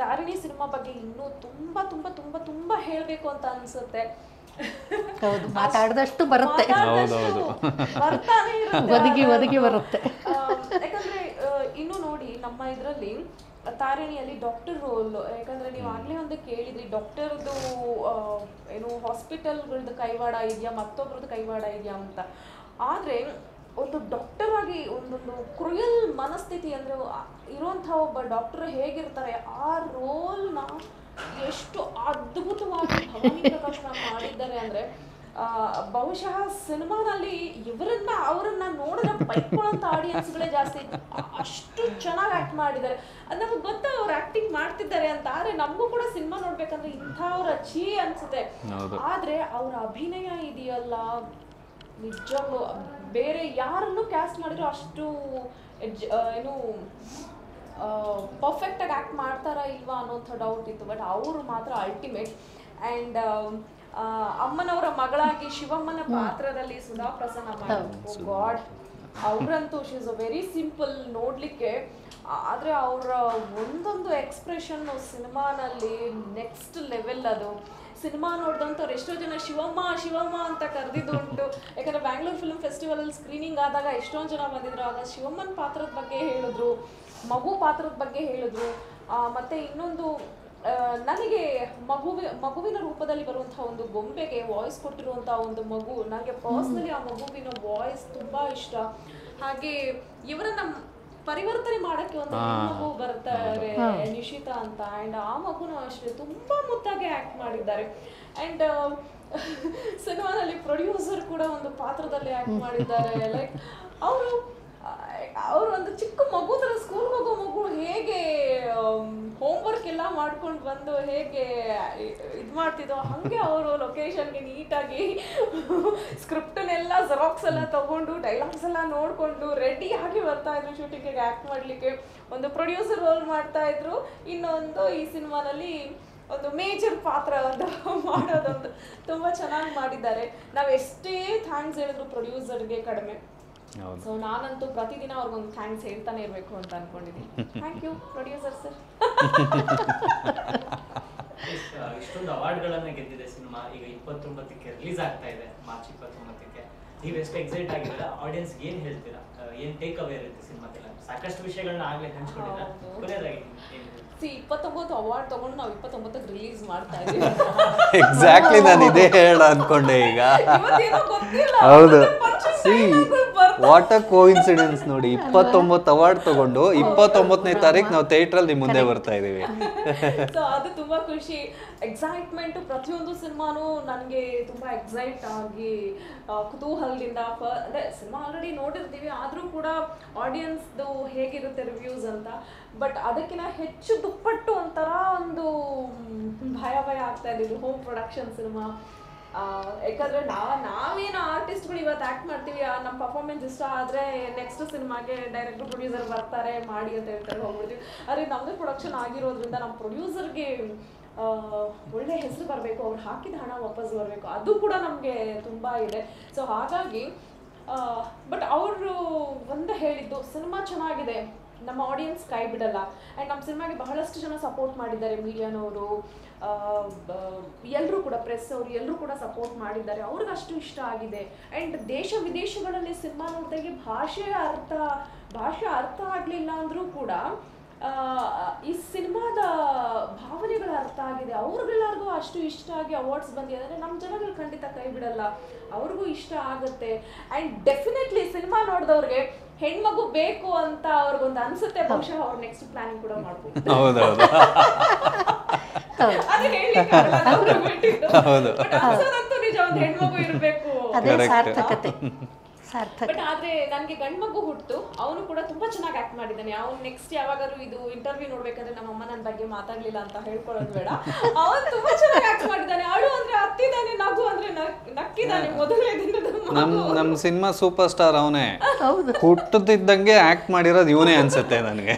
ತಾರಿಣಿ ಸಿನಿಮಾ ಬಗ್ಗೆ ಇನ್ನೂ ತುಂಬಾ ತುಂಬಾ ತುಂಬಾ ತುಂಬಾ ಹೇಳ್ಬೇಕು ಅಂತ ಅನ್ಸುತ್ತೆ. ಮಾತಾಡಿದಷ್ಟು ಬರುತ್ತೆ, ಬರ್ತಾನೆ ಒದಗಿ ಬರುತ್ತೆ. ಯಾಕಂದ್ರೆ ಇನ್ನು ನೋಡಿ ನಮ್ಮ ಇದರಲ್ಲಿ ತಾರಿಣಿಯಲ್ಲಿ ಡಾಕ್ಟರ್ ರೋಲ್, ಯಾಕಂದ್ರೆ ನೀವು ಆಗ್ಲೇ ಒಂದು ಕೇಳಿದ್ರಿ ಡಾಕ್ಟರ್ದು ಏನು ಹಾಸ್ಪಿಟಲ್ಗಳದ್ದು ಕೈವಾಡ ಇದೆಯಾ ಮತ್ತೊಬ್ರದ್ದು ಕೈವಾಡ ಇದೆಯಾ ಅಂತ. ಆದ್ರೆ ಒಂದು ಡಾಕ್ಟರ್ ಆಗಿ ಒಂದೊಂದು ಕ್ರೂಯಲ್ ಮನಸ್ಥಿತಿ ಅಂದ್ರೆ ಇರುವಂತಹ ಒಬ್ಬ ಡಾಕ್ಟರ್ ಹೇಗಿರ್ತಾರೆ, ಆ ರೋಲ್ನ ಎಷ್ಟು ಅದ್ಭುತವಾಗಿ ಭವಾನಿ ಪ್ರಕಾಶ್ ಮಾಡಿದ್ದಾರೆ ಅಂದ್ರೆ ಬಹುಶಃ ಸಿನಿಮಾನಲ್ಲಿ ಅವರನ್ನ ನೋಡಿದ್ರೆ ಬೈಕೊಳ್ಳೋಂಥ ಆಡಿಯನ್ಸ್ಗಳೇ ಜಾಸ್ತಿ, ಅಷ್ಟು ಚೆನ್ನಾಗಿ ಆಕ್ಟ್ ಮಾಡಿದ್ದಾರೆ. ಅದು ನಮಗೆ ಗೊತ್ತಾ ಅವ್ರು ಆಕ್ಟಿಂಗ್ ಮಾಡ್ತಿದ್ದಾರೆ ಅಂತ. ಆದ್ರೆ ನಮಗೂ ಕೂಡ ಸಿನಿಮಾ ನೋಡ್ಬೇಕಂದ್ರೆ ಇಂಥವ್ರ ಛೀ ಅನ್ಸುತ್ತೆ. ಆದ್ರೆ ಅವ್ರ ಅಭಿನಯ ಇದೆಯಲ್ಲ ನಿಜವಾಗ್ಲೂ ಬೇರೆ ಯಾರನ್ನು ಕ್ಯಾಸ್ಟ್ ಮಾಡಿದ್ರು ಅಷ್ಟು ಏನು ಪರ್ಫೆಕ್ಟ್ ಆಗಿ ಆಕ್ಟ್ ಮಾಡ್ತಾರಾ ಇಲ್ವಾ ಅನ್ನೋಂಥ ಡೌಟ್ ಇತ್ತು. ಬಟ್ ಅವರು ಮಾತ್ರ ಅಲ್ಟಿಮೇಟ್. ಆ್ಯಂಡ್ ಅಮ್ಮನವರ ಮಗಳಾಗಿ ಶಿವಮ್ಮನ ಪಾತ್ರದಲ್ಲಿ ಸುಧಾ ಪ್ರಸನ್ನ ಗಾಡ್, ಅವರಂತೂ she is a very simple ನೋಡ್ಲಿಕ್ಕೆ. ಆದ್ರೆ ಅವರ ಒಂದೊಂದು ಎಕ್ಸ್ಪ್ರೆಷನ್ ಸಿನಿಮಾನಲ್ಲಿ ನೆಕ್ಸ್ಟ್ ಲೆವೆಲ್. ಅದು ಸಿನಿಮಾ ನೋಡಿದಂಥವ್ರು ಎಷ್ಟೋ ಜನ ಶಿವಮ್ಮ ಅಂತ ಕರೆದಿದ್ದು ಉಂಟು. ಯಾಕಂದ್ರೆ ಬ್ಯಾಂಗ್ಳೂರ್ ಫಿಲ್ಮ್ ಫೆಸ್ಟಿವಲ್ ಅಲ್ಲಿ ಸ್ಕ್ರೀನಿಂಗ್ ಆದಾಗ ಎಷ್ಟೊಂದು ಜನ ಬಂದಿದ್ರು. ಆಗ ಶಿವಮ್ಮನ ಪಾತ್ರದ ಬಗ್ಗೆ ಹೇಳಿದ್ರು, ಮಗು ಪಾತ್ರದ ಬಗ್ಗೆ ಹೇಳಿದ್ರು. ಮತ್ತೆ ಇನ್ನೊಂದು ನನಗೆ ಮಗುವಿನ ರೂಪದಲ್ಲಿ ಬರುವಂತಹ ಒಂದು ಗೊಂಬೆಗೆ ವಾಯ್ಸ್ ಕೊಟ್ಟಿರುವಂತಹ ಒಂದು ಮಗು, ನನಗೆ ಪರ್ಸನಲಿ ಆ ಮಗುವಿನ ವಾಯ್ಸ್ ತುಂಬಾ ಇಷ್ಟ. ಹಾಗೆ ಇವರನ್ನ ಪರಿವರ್ತನೆ ಮಾಡಕ್ಕೆ ಒಂದು ಮಗು ಬರ್ತಾರೆ ನಿಶಿತಾ ಅಂತ. ಅಂಡ್ ಆ ಮಗುನು ಅಷ್ಟೇ ತುಂಬಾ ಮುದ್ದಾಗಿ ಆಕ್ಟ್ ಮಾಡಿದ್ದಾರೆ. ಅಂಡ್ ಸಿನಿಮಾದಲ್ಲಿ ಪ್ರೊಡ್ಯೂಸರ್ ಕೂಡ ಒಂದು ಪಾತ್ರದಲ್ಲಿ ಆಕ್ಟ್ ಮಾಡಿದ್ದಾರೆ. ಲೈಕ್ ಅವರು ಒಂದು ಚಿಕ್ಕ ಮಗು ತರ ಸ್ಕೂಲ್ ಮಗು ಹೇಗೆ ಹೋಮ್ವರ್ಕ್ ಎಲ್ಲ ಮಾಡ್ಕೊಂಡು ಬಂದು ಹೇಗೆ ಇದು ಮಾಡ್ತಿದ್ದೋ ಹಂಗೆ ಅವರು ಲೊಕೇಶನ್ಗೆ ನೀಟಾಗಿ ಸ್ಕ್ರಿಪ್ಟನ್ನೆಲ್ಲ ಜೆರಾಕ್ಸ್ ಎಲ್ಲ ತಗೊಂಡು ಡೈಲಾಗ್ಸ್ ಎಲ್ಲ ನೋಡ್ಕೊಂಡು ರೆಡಿ ಆಗಿ ಬರ್ತಾ ಇದ್ರು ಶೂಟಿಂಗಿಗೆ ಆಕ್ಟ್ ಮಾಡ್ಲಿಕ್ಕೆ. ಒಂದು ಪ್ರೊಡ್ಯೂಸರ್ ರೋಲ್ ಮಾಡ್ತಾ ಇದ್ರು, ಇನ್ನೊಂದು ಈ ಸಿನಿಮಾನಲ್ಲಿ ಒಂದು ಮೇಜರ್ ಪಾತ್ರ ಮಾಡೋದೊಂದು ತುಂಬಾ ಚೆನ್ನಾಗಿ ಮಾಡಿದ್ದಾರೆ. ನಾವು ಎಷ್ಟೇ ಥ್ಯಾಂಕ್ಸ್ ಹೇಳಿದ್ರು ಪ್ರೊಡ್ಯೂಸರ್ಗೆ ಕಡಿಮೆ. ಸೊ ನಾನಂತೂ ಪ್ರತಿದಿನ ಅವ್ರಿಗೊಂದು ಥ್ಯಾಂಕ್ಸ್ ಹೇಳ್ತಾನೆ ಇರಬೇಕು ಅಂತ ಅನ್ಕೊಂಡಿದ್ದೀನಿ. Thank you producer sir. ಇಷ್ಟೊಂದು ಅವಾರ್ಡ್ಗಳನ್ನ ಗೆದ್ದಿದೆ ಸಿನಿಮಾ. ಈಗ 29ಕ್ಕೆ ರಿಲೀಸ್ ಆಗ್ತಾ ಇದೆ, ಮಾರ್ಚ್ 29ಕ್ಕೆ. ನೀವು ಎಷ್ಟು ಎಕ್ಸೈಟ್ ಆಗಿದ್ದೀರಾ? ಆಡಿಯನ್ಸ್ ಏನ್ ಹೇಳ್ತೀರಾ? ಏನ್ ಟೇಕ್ ಅವೇ ಇರುತ್ತೆ ಸಿನಿಮಾದಲ್ಲಿ? ಸಾಕಷ್ಟು ವಿಷಯಗಳನ್ನ ಆಗ್ಲೇ ಹಂಚ್ಕೊಂಡಿದ್ದೀರಾ. ಕೊನೆಯದಾಗಿ 29 ಅವಾರ್ಡ್ ತಗೊಂಡು ನಾವು 29ಕ್ಕೆ ರಿಲೀಸ್ ಮಾಡ್ತಾ ಇದೀವಿ. ಎಕ್ಸಾಕ್ಟ್ಲಿ ನಾನು ಇದೇ ಹೇಳ ಅನ್ಕೊಂಡೆ ಈಗ. ಹೌದು, ವಾಟ್ ಅ ಕೋಇನ್ಸಿಡೆನ್ಸ್ ನೋಡಿ. 29 ಅವಾರ್ಡ್ ತಗೊಂಡು 29ನೇ ತಾರೀಕು ನಾವು ಥಿಯೇಟ್ರಲ್ಲಿ ನಿಮ್ಮ ಮುಂದೆ ಬರ್ತಾ ಇದೀವಿ. ಸೊ ಅದು ತುಂಬಾ ಖುಷಿ, ಎಕ್ಸೈಟ್ಮೆಂಟ್. ಪ್ರತಿಯೊಂದು ಸಿನಿಮಾನು ನನಗೆ ತುಂಬಾ ಎಕ್ಸೈಟ್ ಆಗಿ ಕುತೂಹಲದಿಂದ ಅಂದ್ರೆ ಸಿನಿಮಾ ಆಲ್ರೆಡಿ ನೋಡಿರ್ತೀವಿ, ಆದ್ರೂ ಕೂಡ ಆಡಿಯನ್ಸ್ದು ಹೇಗಿರುತ್ತೆ ರಿವ್ಯೂಸ್ ಅಂತ. ಬಟ್ ಅದಕ್ಕಿಂತ ಹೆಚ್ಚು ದುಪ್ಪಟ್ಟು ಒಂಥರ ಒಂದು ಭಯ ಆಗ್ತಾ ಇದೆ ಇದು ಹೋಮ್ ಪ್ರೊಡಕ್ಷನ್ ಸಿನಿಮಾ. ಯಾಕಂದ್ರೆ ನಾವೇನು ಆರ್ಟಿಸ್ಟ್ಗಳು ಇವತ್ತು ಆಕ್ಟ್ ಮಾಡ್ತೀವಿ, ನಮ್ಮ ಪರ್ಫಾರ್ಮೆನ್ಸ್ ಇಷ್ಟ ಆದ್ರೆ ನೆಕ್ಸ್ಟ್ ಸಿನಿಮಾಗೆ ಡೈರೆಕ್ಟರ್ ಪ್ರೊಡ್ಯೂಸರ್ ಬರ್ತಾರೆ ಮಾಡಿ ಅಂತ ಹೇಳ್ತಾರೆ, ಹೋಗ್ಬಿಡ್ತೀವಿ. ಆದರೆ ನಮ್ಮದು ಪ್ರೊಡಕ್ಷನ್ ಆಗಿರೋದ್ರಿಂದ ನಮ್ಮ ಪ್ರೊಡ್ಯೂಸರ್ಗೆ ಒಳ್ಳೆ ಹೆಸರು ಬರಬೇಕು, ಅವ್ರು ಹಾಕಿದ ಹಣ ವಾಪಸ್ ಬರಬೇಕು, ಅದು ಕೂಡ ನಮಗೆ ತುಂಬಾ ಇದೆ. ಸೊ ಹಾಗಾಗಿ ಬಟ್ ಅವರು ಒಂದೇ ಹೇಳಿದ್ದು, ಸಿನಿಮಾ ಚೆನ್ನಾಗಿದೆ, ನಮ್ಮ ಆಡಿಯನ್ಸ್ ಕೈ ಬಿಡಲ್ಲ. ಆ್ಯಂಡ್ ನಮ್ಮ ಸಿನಿಮಾಗೆ ಬಹಳಷ್ಟು ಜನ ಸಪೋರ್ಟ್ ಮಾಡಿದ್ದಾರೆ, ಮೀಡಿಯಾನವರು ಎಲ್ಲರೂ ಕೂಡ, ಪ್ರೆಸ್ ಅವರು ಎಲ್ಲರೂ ಕೂಡ ಸಪೋರ್ಟ್ ಮಾಡಿದ್ದಾರೆ, ಅವ್ರಿಗೆ ಅಷ್ಟು ಇಷ್ಟ ಆಗಿದೆ. ಆ್ಯಂಡ್ ದೇಶ ವಿದೇಶಗಳಲ್ಲಿ ಸಿನಿಮಾ ನೋಡಿದಾಗೆ ಭಾಷೆ ಅರ್ಥ ಆಗಲಿಲ್ಲ ಅಂದರೂ ಕೂಡ ಈ ಸಿನಿಮಾದ ಭಾವನೆಗಳ ಅರ್ಥ ಆಗಿದೆ, ಅವ್ರಿಗೆಲ್ಲರಿಗೂ ಅಷ್ಟು ಇಷ್ಟ ಆಗಿ ಅವಾರ್ಡ್ಸ್ ಬಂದಿದೆ ಅಂದರೆ ನಮ್ಮ ಜನಗಳು ಖಂಡಿತ ಕೈ ಬಿಡಲ್ಲ, ಅವ್ರಿಗೂ ಇಷ್ಟ ಆಗುತ್ತೆ. ಆ್ಯಂಡ್ ಡೆಫಿನೆಟ್ಲಿ ಸಿನಿಮಾ ನೋಡಿದವ್ರಿಗೆ ಹೆಣ್ಮಗು ಬೇಕು ಅಂತ ಅವ್ರಿಗೊಂದು ಅನ್ಸುತ್ತೆ, ಬಹುಶಃ ಅವ್ರು ನೆಕ್ಸ್ಟ್ ಪ್ಲಾನಿಂಗ್ ಕೂಡ ಮಾಡ್ಬೋದು. ಅದು ಹೇಳಲಿಕ್ಕೆ ನಿಜ, ಒಂದು ಹೆಣ್ಮಗು ಇರಬೇಕು. ಅದೇ ಸಾರ್ಥಕತೆ. ಸಾರ್ಥಕ. ಬಟ್ ಆದ್ರೆ ನನ್ಗೆ ಗಂಡ್ ಮಗು ಹುಟ್ಟು, ಅವನು ಕೂಡ ತುಂಬಾ ಚೆನ್ನಾಗಿ ಆಕ್ಟ್ ಮಾಡಿದ್ದಾನೆ. ಅವ್ನು ನೆಕ್ಸ್ಟ್ ಯಾವಾಗಾದ್ರು ಇದು ಇಂಟರ್ವ್ಯೂ ನೋಡ್ಬೇಕಾದ್ರೆ ನಮ್ಮಮ್ಮ ನನ್ನ ಬಗ್ಗೆ ಮಾತಾಡ್ಲಿಲ್ಲ ಅಂತ ಹೇಳ್ಕೊಳ್ಳೋದು ಬೇಡ, ಅವನು ತುಂಬಾ ಚೆನ್ನಾಗಿ ಆಕ್ಟ್ ಮಾಡಿದ್ದಾನೆ. ಅಳು ಅಂದ್ರೆ ಹತ್ತಿದ್ದಾನೆ, ನಗು ಅಂದ್ರೆ ನಕ್ಕಿದ್ದಾನೆ. ಮೊದಲನೇ ದಿನದ ನಮ್ಮ ಸಿನಿಮಾ ಸೂಪರ್ ಸ್ಟಾರ್ ಅವನೇ. ಹೌದು, ಹುಟ್ಟುತ್ತಿದ್ದಂಗೆ ಆಕ್ಟ್ ಮಾಡಿರೋದು ಇವನೇ ಅನ್ಸುತ್ತೆ ನನಗೆ.